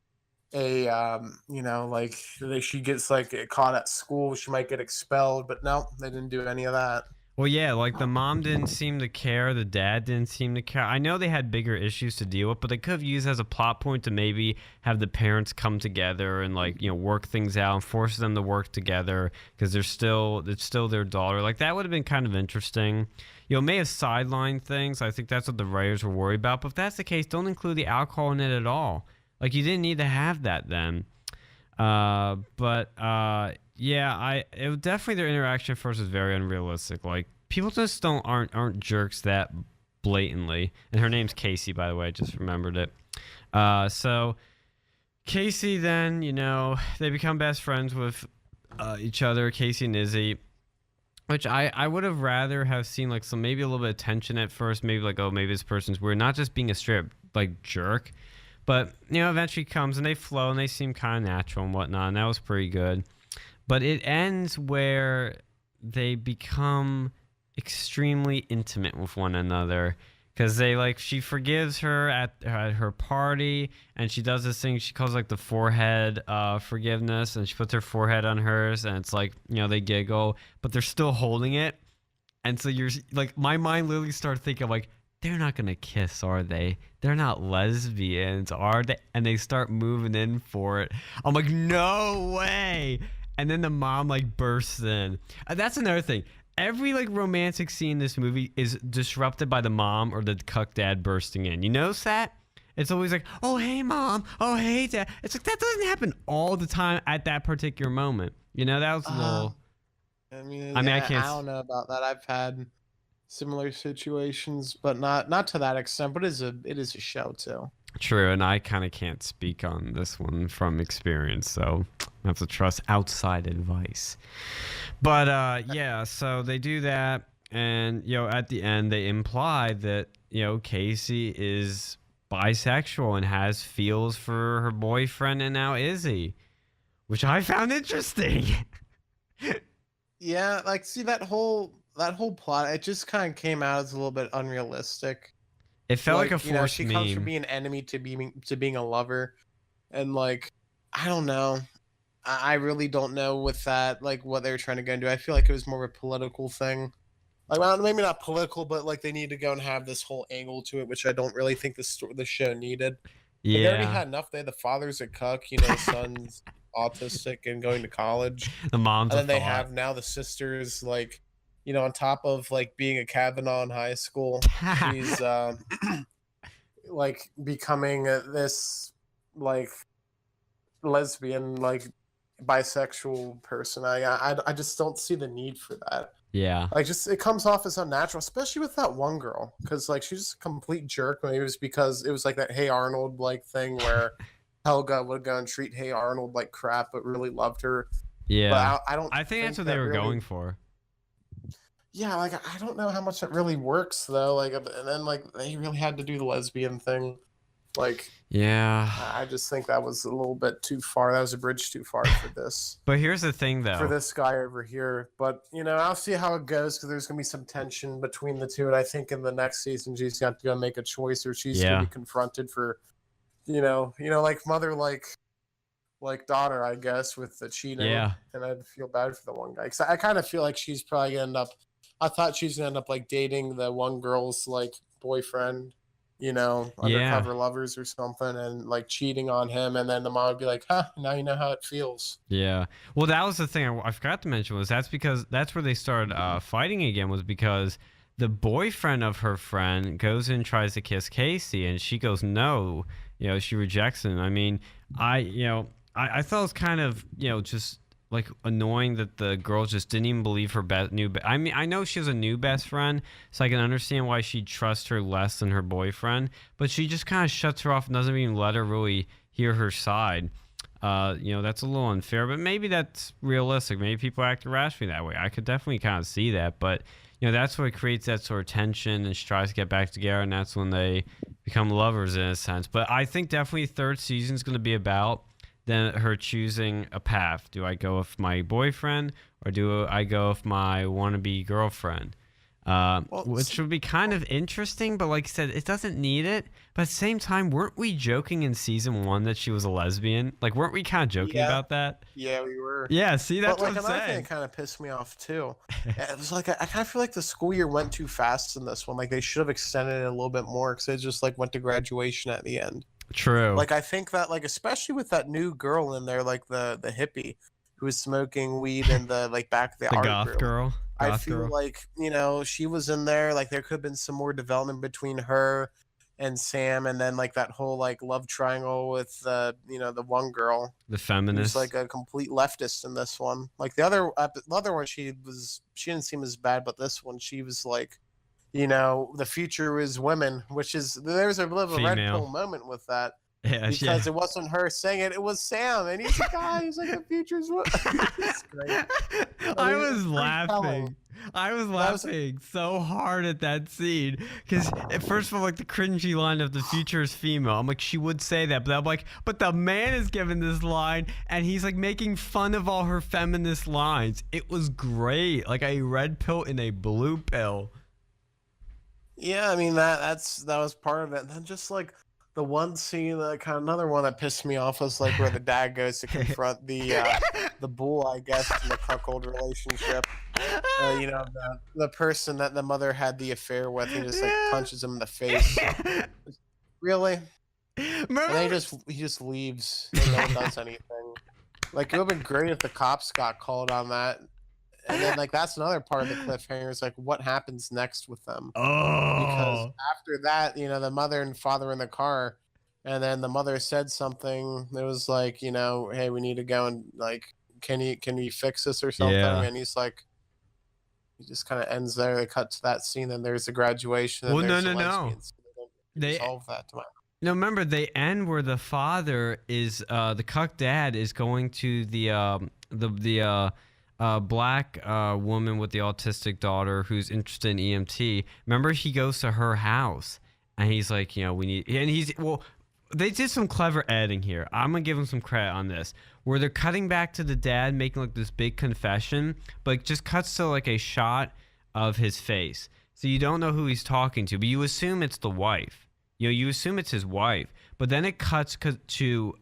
like she gets like caught at school, she might get expelled, but no, they didn't do any of that.
Well, yeah, like the mom didn't seem to care, the dad didn't seem to care. I know they had bigger issues to deal with, but they could have used as a plot point to maybe have the parents come together and like, work things out and force them to work together because it's still their daughter. Like that would have been kind of interesting. It may have sidelined things. I think that's what the writers were worried about. But if that's the case, don't include the alcohol in it at all. Like you didn't need to have that then. It definitely their interaction at first was very unrealistic. Like people just aren't jerks that blatantly. And her name's Casey, by the way. I just remembered it. So Casey then, they become best friends with each other, Casey and Izzy. Which I would have rather have seen like some maybe a little bit of tension at first, maybe like, oh, maybe this person's weird, not just being a straight like jerk. But, eventually comes and they flow and they seem kind of natural and whatnot. And that was pretty good. But it ends where they become extremely intimate with one another. Because she forgives her at her party. And she does this thing she calls like the forehead forgiveness. And she puts her forehead on hers. And it's like, they giggle. But they're still holding it. And so you're like, my mind literally started thinking like, they're not gonna kiss, are they? They're not lesbians, are they? And they start moving in for it. I'm like, no way. And then the mom like bursts in. That's another thing. Every like romantic scene in this movie is disrupted by the mom or the cuck dad bursting in. You notice that? It's always like, oh hey mom, oh hey dad. It's like that doesn't happen all the time at that particular moment. That was a little.
I don't know about that. I've had similar situations, but not to that extent. But it is a show too.
True, and I kind of can't speak on this one from experience, so I have to trust outside advice. But so they do that, and at the end they imply that Casey is bisexual and has feels for her boyfriend and now Izzy, which I found interesting.
Yeah, like see that whole plot, it just kind of came out as a little bit unrealistic.
It felt like a forced
she
meme.
comes from being an enemy to being a lover, and like I don't know, I really don't know with that like what they were trying to go and do. I feel like it was more of a political thing, like well, maybe not political, but like they need to go and have this whole angle to it, which I don't really think the show needed.
Yeah,
they already had enough. They had the father's a cuck, the son's autistic and going to college.
The mom's
and then they have now the sisters like. On top of like being a Kavanaugh in high school, she's like becoming this like lesbian, like bisexual person. I just don't see the need for that.
Yeah,
like just it comes off as unnatural, especially with that one girl, because like she's a complete jerk. Maybe it was because it was like that Hey Arnold like thing where Helga would go and treat Hey Arnold like crap, but really loved her.
Yeah,
but I don't.
I think that's what they were going for.
Yeah, like I don't know how much it really works though. Like, and then like they really had to do the lesbian thing. Like,
yeah,
I just think that was a little bit too far. That was a bridge too far for this.
But here's the thing, though,
for this guy over here. But I'll see how it goes because there's gonna be some tension between the two, and I think in the next season she's got to go make a choice, or she's gonna be confronted for, like mother, like daughter, I guess, with the cheating.
Yeah,
and I'd feel bad for the one guy because I kind of feel like she's probably gonna end up. I thought she was gonna end up like dating the one girl's like boyfriend, undercover lovers or something, and like cheating on him, and then the mom would be like, "Huh, now you know how it feels."
Yeah. Well, that was the thing I forgot to mention was that's where they started fighting again was because the boyfriend of her friend goes and tries to kiss Casey, and she goes no, she rejects him. I mean, I thought it was kind of, just like annoying that the girl just didn't even believe her I mean, I know she has a new best friend, so I can understand why she'd trust her less than her boyfriend, but she just kind of shuts her off and doesn't even let her really hear her side. That's a little unfair, but maybe that's realistic. Maybe people act irrationally that way. I could definitely kind of see that, but that's what creates that sort of tension, and she tries to get back together, and that's when they become lovers in a sense. But I think definitely third season is going to be about then her choosing a path. Do I go with my boyfriend, or do I go with my wannabe girlfriend? Which would be kind of interesting, but like I said, it doesn't need it. But at the same time, weren't we joking in season 1 that she was a lesbian? Like, weren't we kind of joking about that?
Yeah, we were.
Yeah, see, that's what I'm
another
saying.
thing that kind of pissed me off too. It was like I kind of feel like the school year went too fast in this one. Like they should have extended it a little bit more, because it just like went to graduation at the end.
True.
Like I think that like especially with that new girl in there, like the hippie who was smoking weed in the like back of the art
goth
room.
girl.
I feel like she was in there. Like there could have been some more development between her and Sam, and then like that whole like love triangle with the one girl,
the feminist,
who's like a complete leftist in this one. Like the other one, she didn't seem as bad, but this one she was like, the future is women, which is there's a little red pill moment with that.
Yeah,
because it wasn't her saying it; it was Sam, and he's a guy. He's like, the future's what? It's great.
I was laughing. I was laughing so hard at that scene because, first of all, like the cringy line of the future is female. I'm like, she would say that, but I'm like, but the man is giving this line, and he's like making fun of all her feminist lines. It was great, like a red pill and a blue pill.
Yeah, I mean that was part of it. And then just like the one scene, another one that pissed me off was like where the dad goes to confront the bull, I guess, in the cuckold relationship. The person that the mother had the affair with, he just like punches him in the face. Really? And then he just leaves and no one does anything. Like it would have been great if the cops got called on that. And then, like, that's another part of the cliffhanger is, like, what happens next with them?
Oh.
Because after that, the mother and father in the car, and then the mother said something. It was like, hey, we need to go and, like, can you fix this or something?
Yeah.
And he's like, he just kind of ends there. They cut to that scene, and there's a graduation.
Well,
and
no.
They resolve that tomorrow.
No, remember, they end where the father is, the cuck dad is going to the black woman with the autistic daughter who's interested in EMT. Remember, he goes to her house and he's like, we need, and they did some clever editing here. I'm gonna give them some credit on this, where they're cutting back to the dad making like this big confession, but it just cuts to like a shot of his face, so you don't know who he's talking to, but you assume it's the wife. You assume it's his wife, but then it cuts to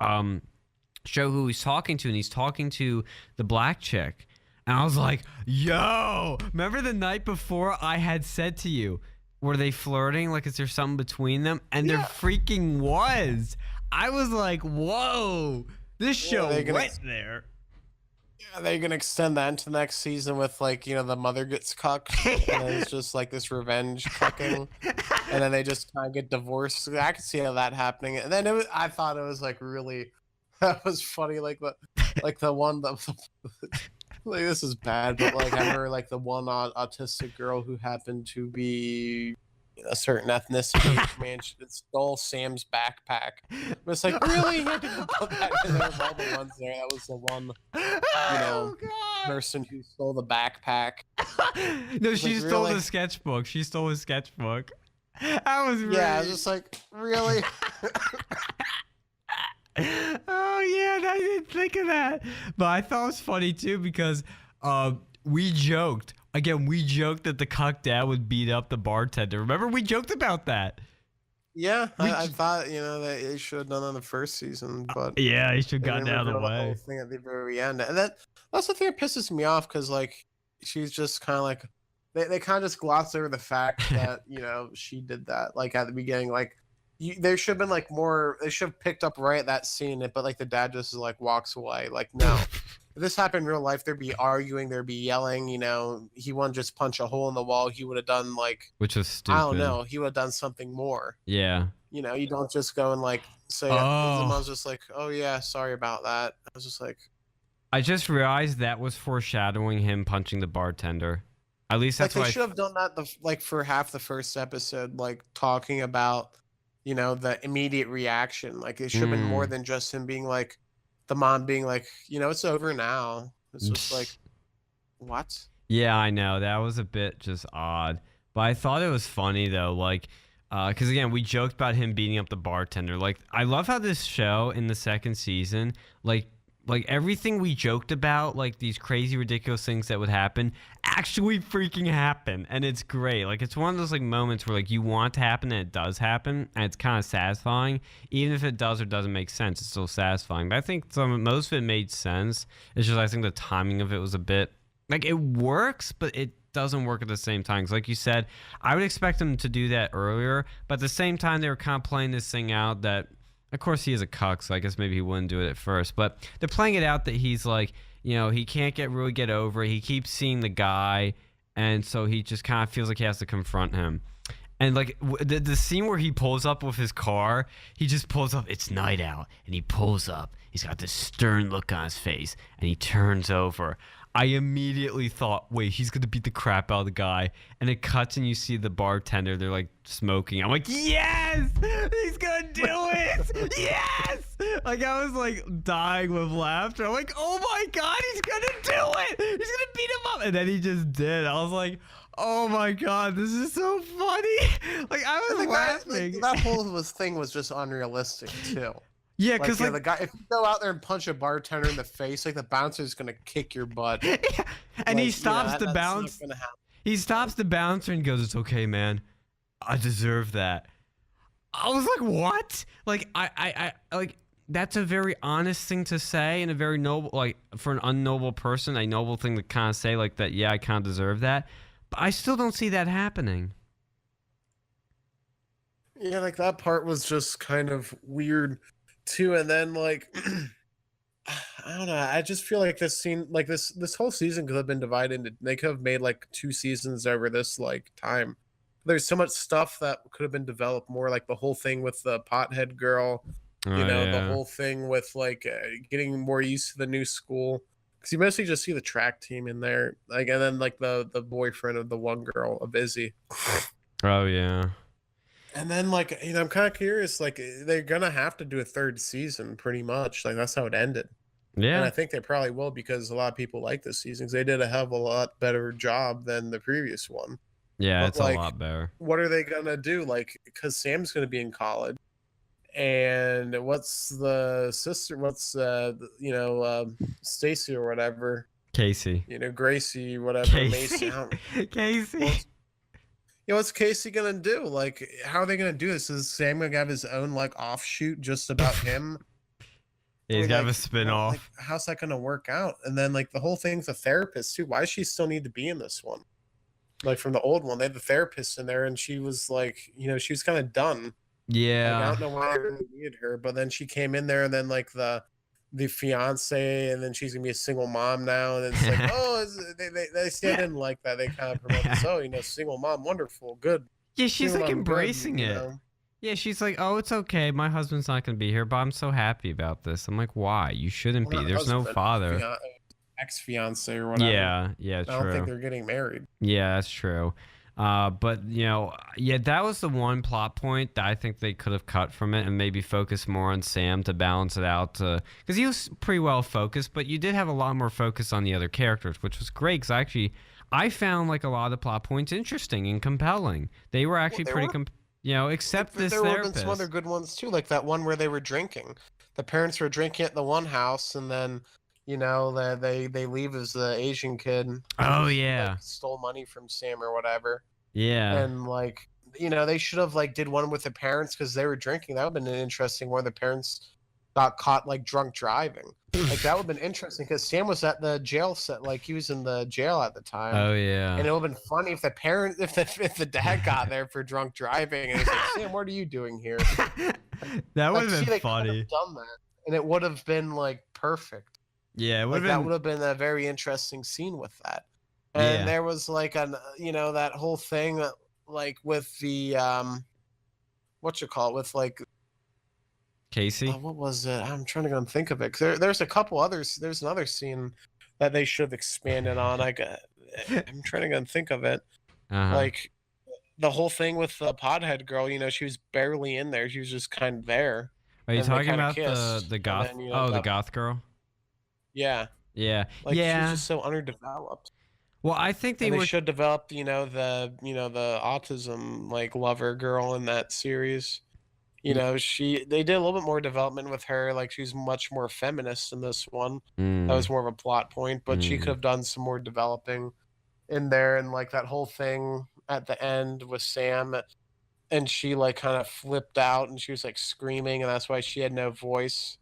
show who he's talking to, and he's talking to the black chick. And I was like, yo, remember the night before I had said to you, were they flirting? Like, is there something between them? And there freaking was. I was like, whoa, this show went there.
Yeah, they're going to extend that into the next season with, like, the mother gets cucked. And then it's just, like, this revenge cucking. And then they just kind of get divorced. I could see how that happening. And then I thought it was, like, really, that was funny. Like the one, like, this is bad, but like I remember like the one autistic girl who happened to be a certain ethnicity, man, she stole Sam's backpack. But it's like, really? You had to put that in there with all the ones there. That was the one, person who stole the backpack.
No, she stole the sketchbook. She stole his sketchbook. I was really...
Yeah, I was just like, really?
Oh yeah, I didn't think of that. But I thought it was funny too because we joked that the cuck dad would beat up the bartender. Remember, we joked about that.
Yeah, I thought that they should have done that in the first season, but
yeah, he should have gotten out of the way.
The whole thing at the very end, and that's the thing that pisses me off because like she's just kind of like they kind of just gloss over the fact that she did that like at the beginning like. There should have been like more. They should have picked up right at that scene, but like the dad just like walks away. Like no, if this happened in real life, there'd be arguing, there'd be yelling. He wouldn't just punch a hole in the wall. He would have done like,
which was stupid.
I don't know. He would have done something more.
Yeah.
You don't just go and like So yeah, the
Oh.
mom's just like, "Oh yeah, sorry about that." I was just like,
I just realized that was foreshadowing him punching the bartender. At least
like
that's
they
what
should have done that like for half the first episode, like talking about, the immediate reaction. Like it should have been more than just him being like, the mom being like, it's over now. It's just like, what?
Yeah, I know. That was a bit just odd. But I thought it was funny though, like because again, we joked about him beating up the bartender. Like I love how this show in the second season, like everything we joked about, like these crazy ridiculous things that would happen, actually freaking happen. And it's great. Like it's one of those like moments where like you want to happen and it does happen, and it's kind of satisfying. Even if it does or doesn't make sense, it's still satisfying. But I think most of it made sense. It's just I think the timing of it was a bit like it works, but it doesn't work at the same time. 'Cause like you said, I would expect them to do that earlier, but at the same time, they were kind of playing this thing out that, of course, he is a cuck, so I guess maybe he wouldn't do it at first. But they're playing it out that he's like, he can't really get over it. He keeps seeing the guy, and so he just kind of feels like he has to confront him. And like the scene where he pulls up with his car, he just pulls up. It's night out, and he pulls up. He's got this stern look on his face, and he turns over. I immediately thought, wait, he's gonna beat the crap out of the guy, and it cuts, and you see the bartender. They're like smoking. I'm like, yes, he's gonna do it. Yes, like I was like dying with laughter. I'm like, oh my god, he's gonna do it. He's gonna beat him up, and then he just did. I was like, oh my god, this is so funny. Like I was laughing.
That whole thing was just unrealistic too.
Yeah,
Like,
because
the guy, if you go out there and punch a bartender in the face, like the bouncer's gonna kick your butt.
yeah. And he
Like,
stops the
that's
bounce.
not gonna happen.
He stops the bouncer and goes, "It's okay, man. I deserve that." I was like, "What?" Like, I like that's a very honest thing to say, and a very noble, like for an unnoble person, a noble thing to kind of say, like that. Yeah, I kind of deserve that, but I still don't see that happening.
Yeah, like that part was just kind of weird too. And then like I don't know, I just feel like this scene, like this whole season could have been divided into, they could have made like 2 seasons over this like time. There's so much stuff that could have been developed more, like the whole thing with the pothead girl, the whole thing with like getting more used to the new school, because you mostly just see the track team in there, like, and then like the boyfriend of the one girl, of Izzy.
Oh yeah.
And then, like, I'm kind of curious, like, they're going to have to do a 3rd season, pretty much. Like, that's how it ended.
Yeah.
And I think they probably will, because a lot of people like this season, because they did a hell of a lot better job than the previous one.
Yeah,
But,
it's
like,
a lot better.
What are they going to do? Like, because Sam's going to be in college. And what's the sister? What's, Stacy or whatever?
Casey.
Gracie, whatever.
Casey.
Macy.
Casey.
What's Casey gonna do? Like, how are they gonna do this? Is Sam gonna have his own like offshoot just about him?
He's got a spin-off.
Like, how's that gonna work out? And then like the whole thing's a therapist too. Why does she still need to be in this one? Like from the old one, they had the therapist in there, and she was like, she was kind of done.
Yeah.
Like, I don't know why I really needed her, but then she came in there, and then like the fiance, and then she's gonna be a single mom now, and it's like, they didn't like that. They kind of promote this, single mom, wonderful, good.
Yeah, she's
Single
like
mom,
embracing
good,
it. Yeah, she's like, oh, it's okay. My husband's not gonna be here, but I'm so happy about this. I'm like, why? You shouldn't be. There's no father.
Ex-fiance or whatever.
Yeah, true.
I don't think they're getting married.
Yeah, that's true. But that was the one plot point that I think they could have cut from it and maybe focus more on Sam to balance it out. Because he was pretty well focused, but you did have a lot more focus on the other characters, which was great. Because I found like a lot of the plot points interesting and compelling. They were actually except this
there
therapist.
There were some other good ones too, like that one where they were drinking. The parents were drinking at the one house, and then they leave as the Asian kid.
Oh yeah,
like, stole money from Sam or whatever.
Yeah,
and like they should have like did one with the parents because they were drinking. That would have been an interesting where the parents got caught like drunk driving. Like that would have been interesting because Sam was at the jail set, like he was in the jail at the time.
Oh yeah,
and it would have been funny if the parent, if the dad got there for drunk driving and was like, Sam, what are you doing here?
That would have been
they
funny.
Could have done that, and it would have been like perfect.
Yeah, it would
that would have been a very interesting scene with that. And there was like that whole thing like with the with like
Casey.
What was it? I'm trying to go and think of it. 'Cause there's a couple others. There's another scene that they should have expanded on. I'm trying to go and think of it.
Uh-huh.
Like the whole thing with the pothead girl. She was barely in there. She was just kind of there,
Are you
and they
talking
kind of
about
kissed.
the
And
goth?
then,
Oh, the
that,
goth girl.
yeah,
Yeah,
like she was
yeah.
just so underdeveloped.
Well, I think they
And they
were.
should develop, the autism like lover girl in that series. They did a little bit more development with her. Like she's much more feminist in this one. That
Mm,
was more of a plot point, but she could
mm.
have done some more developing in there. And like that whole thing at the end with Sam, and she like kind of flipped out and she was like screaming, and that's why she had no voice.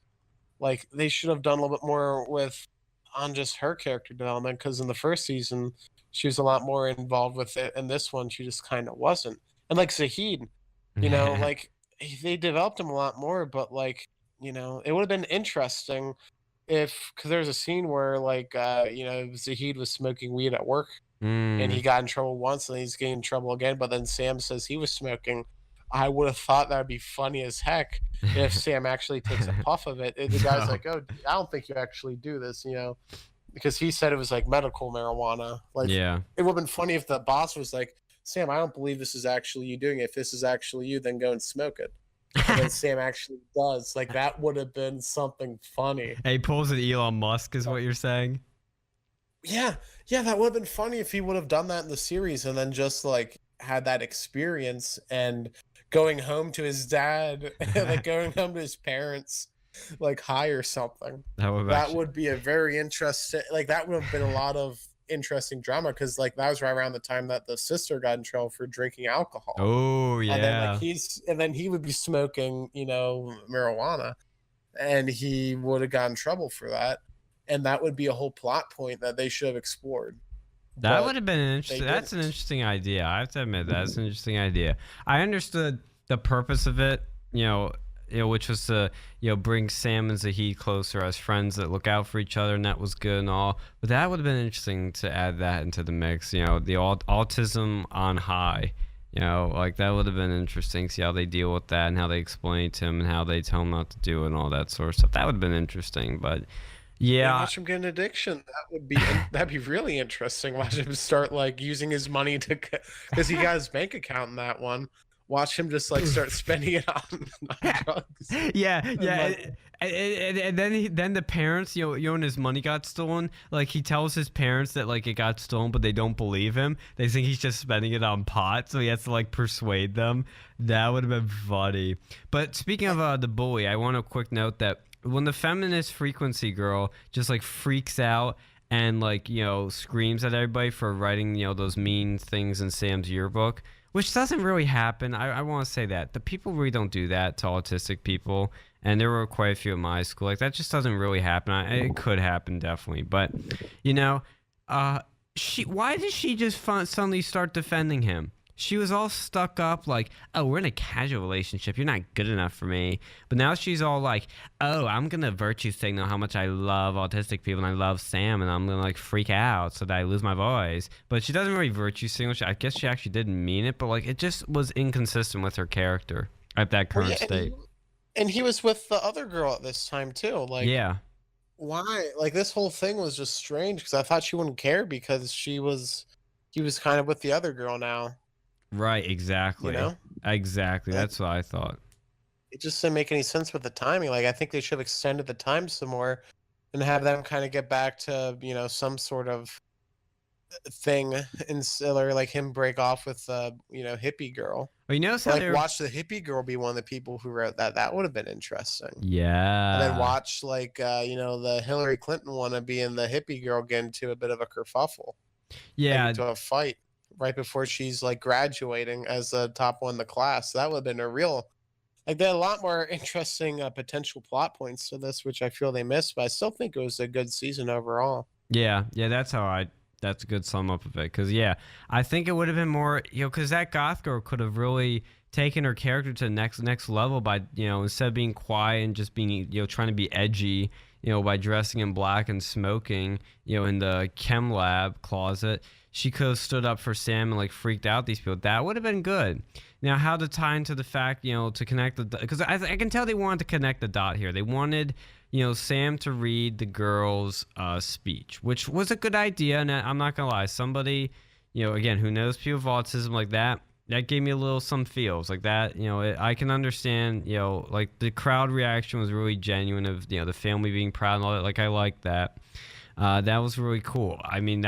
Like they should have done a little bit more with on just her character development, because in the first season she was a lot more involved with it, and this one she just kind of wasn't. And like Zahid, like they developed him a lot more, but like it would have been interesting if, because there's a scene where like Zahid was smoking weed at work, and he
Mm.
got in trouble once and he's getting in trouble again, but then Sam says he was smoking. I would have thought that would be funny as heck if Sam actually takes a puff of it. And the guy's
No.
like, "Oh, I don't think you actually do this," because he said it was like medical marijuana. Like,
Yeah.
it would have been funny if the boss was like, "Sam, I don't believe this is actually you doing it. If this is actually you, then go and smoke it." And then Sam actually does. Like, that would have been something funny.
He pulls an Elon Musk, is what you're saying?
Yeah, that would have been funny if he would have done that in the series and then just like had that experience and going home to his dad, like going home to his parents, like high or something. That would be a very interesting. Like that would have been a lot of interesting drama, because like that was right around the time that the sister got in trouble for drinking alcohol.
Oh
And then
yeah.
he would be smoking, marijuana, and he would have gotten in trouble for that. And that would be a whole plot point that they should have explored.
That
But
would have been an
they
interesting. That's an
didn't.
interesting idea. I have to admit that's an interesting idea. I understood the purpose of it, which was to bring Sam and Zahid closer as friends that look out for each other, and that was good and all. But that would have been interesting to add that into the mix. The autism on high. Like that would have been interesting. See how they deal with that and how they explain it to him and how they tell him not to do it and all that sort of stuff. That would have been interesting. But yeah,
Watch him get an addiction. That'd be really interesting. Watch him start like using his money to, because he got his bank account in that one. Watch him just like start spending it on drugs.
yeah,
like-
and then the parents, when his money got stolen, like he tells his parents that like it got stolen, but they don't believe him. They think he's just spending it on pot, so he has to like persuade them. That would have been funny. But speaking of the bully, I want a quick note that when the feminist frequency girl just like freaks out and like screams at everybody for writing those mean things in Sam's yearbook, which doesn't really happen. I want to say that the people really don't do that to autistic people, and there were quite a few at my school. Like that just doesn't really happen. It could happen definitely, but why did she just suddenly start defending him? She was all stuck up like, oh, we're in a casual relationship. You're not good enough for me. But now she's all like, oh, I'm going to virtue signal how much I love autistic people and I love Sam, and I'm going to like freak out so that I lose my voice. But she doesn't really virtue signal. I guess she actually didn't mean it, but like it just was inconsistent with her character at that current state.
And he was with the other girl at this time too. Like,
Yeah.
why? Like this whole thing was just strange, because I thought she wouldn't care because he was kind of with the other girl now.
Right, exactly. Exactly. That's what I thought.
It just didn't make any sense with the timing. Like I think they should have extended the time some more and have them kind of get back to, some sort of thing, or like him break off with hippie girl.
Well, how
Like watch the hippie girl be one of the people who wrote that. That would have been interesting.
Yeah.
And then watch like the Hillary Clinton wannabe and the hippie girl get into a bit of a kerfuffle.
Yeah.
Into a fight right before she's like graduating as the top one in the class. That would have been a real, like, they had a lot more interesting potential plot points to this, which I feel they missed, but I still think it was a good season overall.
Yeah, that's a good sum up of it. Because I think it would have been more, because that goth girl could have really taken her character to the next level by, instead of being quiet and just being, trying to be edgy, by dressing in black and smoking, in the chem lab closet. she could have stood up for Sam and like freaked out these people. That would have been good. Now, how to tie into the fact, to connect the, because I can tell they wanted to connect the dot here. They wanted, Sam to read the girl's speech, which was a good idea. And I'm not gonna lie, somebody, again, who knows people with autism like that gave me a little some feels like that. I can understand, like the crowd reaction was really genuine of, the family being proud and all that. Like I like that. That was really cool. I mean,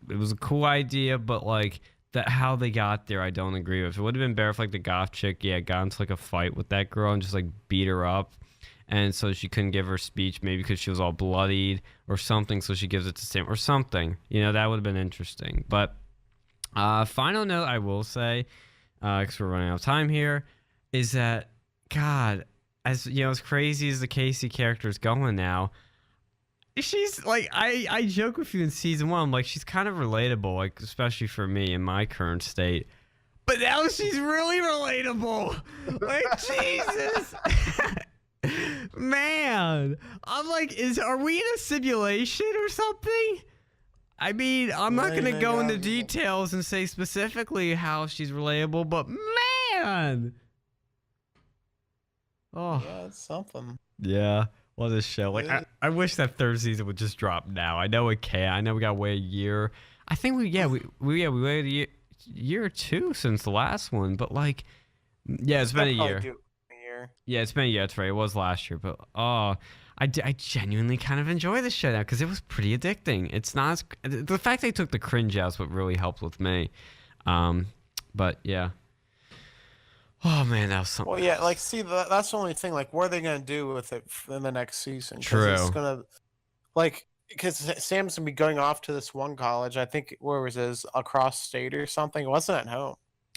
it was a cool idea, but like that how they got there, I don't agree with. It would have been better if like the goth chick, got into like a fight with that girl and just like beat her up, and so she couldn't give her speech, maybe because she was all bloodied or something. So she gives it to Sam or something. That would have been interesting. But final note, I will say, because we're running out of time here, is that God, as as crazy as the Casey character is going now. She's like, I joke with you in season 1, I'm like, she's kind of relatable, like especially for me in my current state. But now she's really relatable. Like Jesus, man, I'm like, are we in a simulation or something? I mean, I'm not gonna go into details and say specifically how she's relatable, but man, oh,
Yeah, it's something.
yeah. What a show. Like, I wish that third season would just drop now. I know it can. I know we got to wait a year. I think we waited a year or two since the last one. But, like, yeah, it's been a year. Yeah, it's been a year. That's right. It was last year. But, I genuinely kind of enjoy the show now because it was pretty addicting. It's not the fact they took the cringe out is what really helped with me. But, yeah. Oh man, that was something.
Well, yeah, like see, that's the only thing. Like, what are they gonna do with it in the next season?
True.
It's gonna, because Sam's gonna be going off to this one college. I think where was his across state or something. It wasn't at home.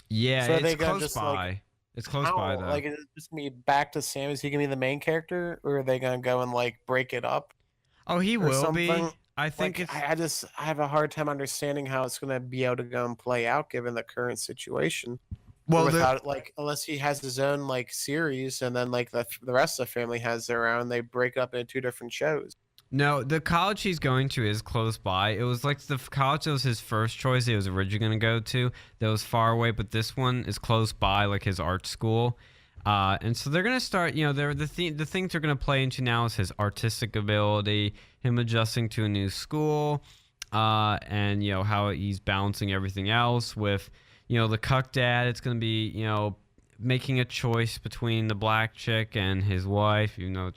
Yeah,
So
it's close by. It's close by though.
Like, is it just gonna be back to Sam? Is he gonna be the main character, or are they gonna go and like break it up?
Oh, he will be. I think
it's. I have a hard time understanding how it's gonna be able to go and play out given the current situation. Well, without unless he has his own like series, and then like the rest of the family has their own, they break up into 2 different shows.
No, the college he's going to is close by. It was like the college that was his first choice he was originally going to go to that was far away, but this one is close by, like his art school. And so they're going to start, the things they're going to play into now is his artistic ability, him adjusting to a new school, and, how he's balancing everything else with, the cuck dad. It's going to be, making a choice between the black chick and his wife, even though,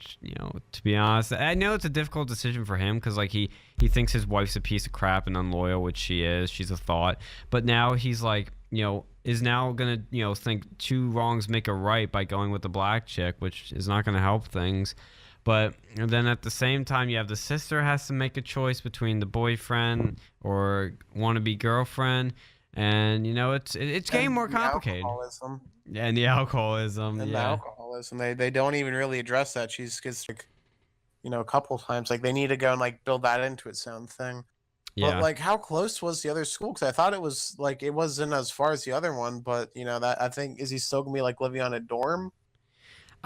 to be honest, I know it's a difficult decision for him because, like, he thinks his wife's a piece of crap and unloyal, which she is. She's a thought. But now he's like, is now going to, think 2 wrongs make a right by going with the black chick, which is not going to help things. But then at the same time, you have the sister has to make a choice between the boyfriend or wannabe girlfriend. And it's getting more complicated. And the alcoholism.
The alcoholism. They don't even really address that. She's like, a couple times. Like they need to go and like build that into its own thing. Yeah. But like, how close was the other school? Because I thought it was like it wasn't as far as the other one. But that I think is he still gonna be like living on a dorm?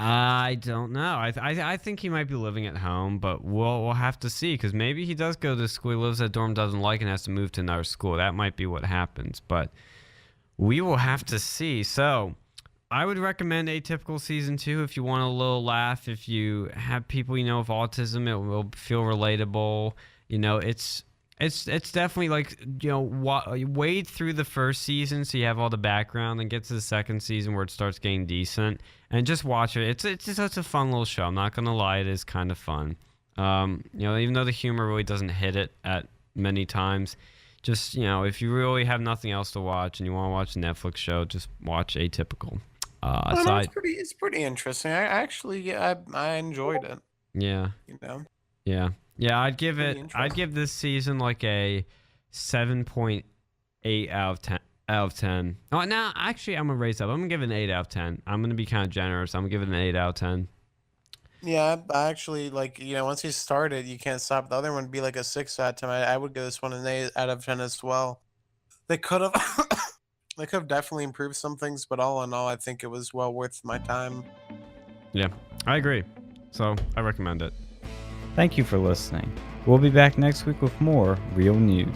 I don't know. I think he might be living at home, but we'll have to see because maybe he does go to school. He lives at a dorm, doesn't like, and has to move to another school. That might be what happens, but we will have to see. So I would recommend Atypical season 2 if you want a little laugh. If you have people with autism, it will feel relatable. It's definitely like wade through the first season so you have all the background, and get to the second season where it starts getting decent, and just watch it. It's just such a fun little show. I'm not gonna lie, it is kind of fun. Even though the humor really doesn't hit it at many times, just if you really have nothing else to watch and you want to watch a Netflix show, just watch Atypical.
It's pretty interesting. I enjoyed it.
Yeah. Yeah. Yeah, I'd give this season like a 7.8 out of 10. Oh, now actually I'm gonna raise up. I'm gonna give it an 8 out of 10. I'm gonna be kind of generous. I'm gonna give it an 8 out of 10.
Yeah, I actually once you started, you can't stop. The other one would be like a 6 out of 10. I would give this one an 8 out of 10 as well. They could have definitely improved some things, but all in all, I think it was well worth my time.
Yeah, I agree. So I recommend it.
Thank you for listening. We'll be back next week with more real news.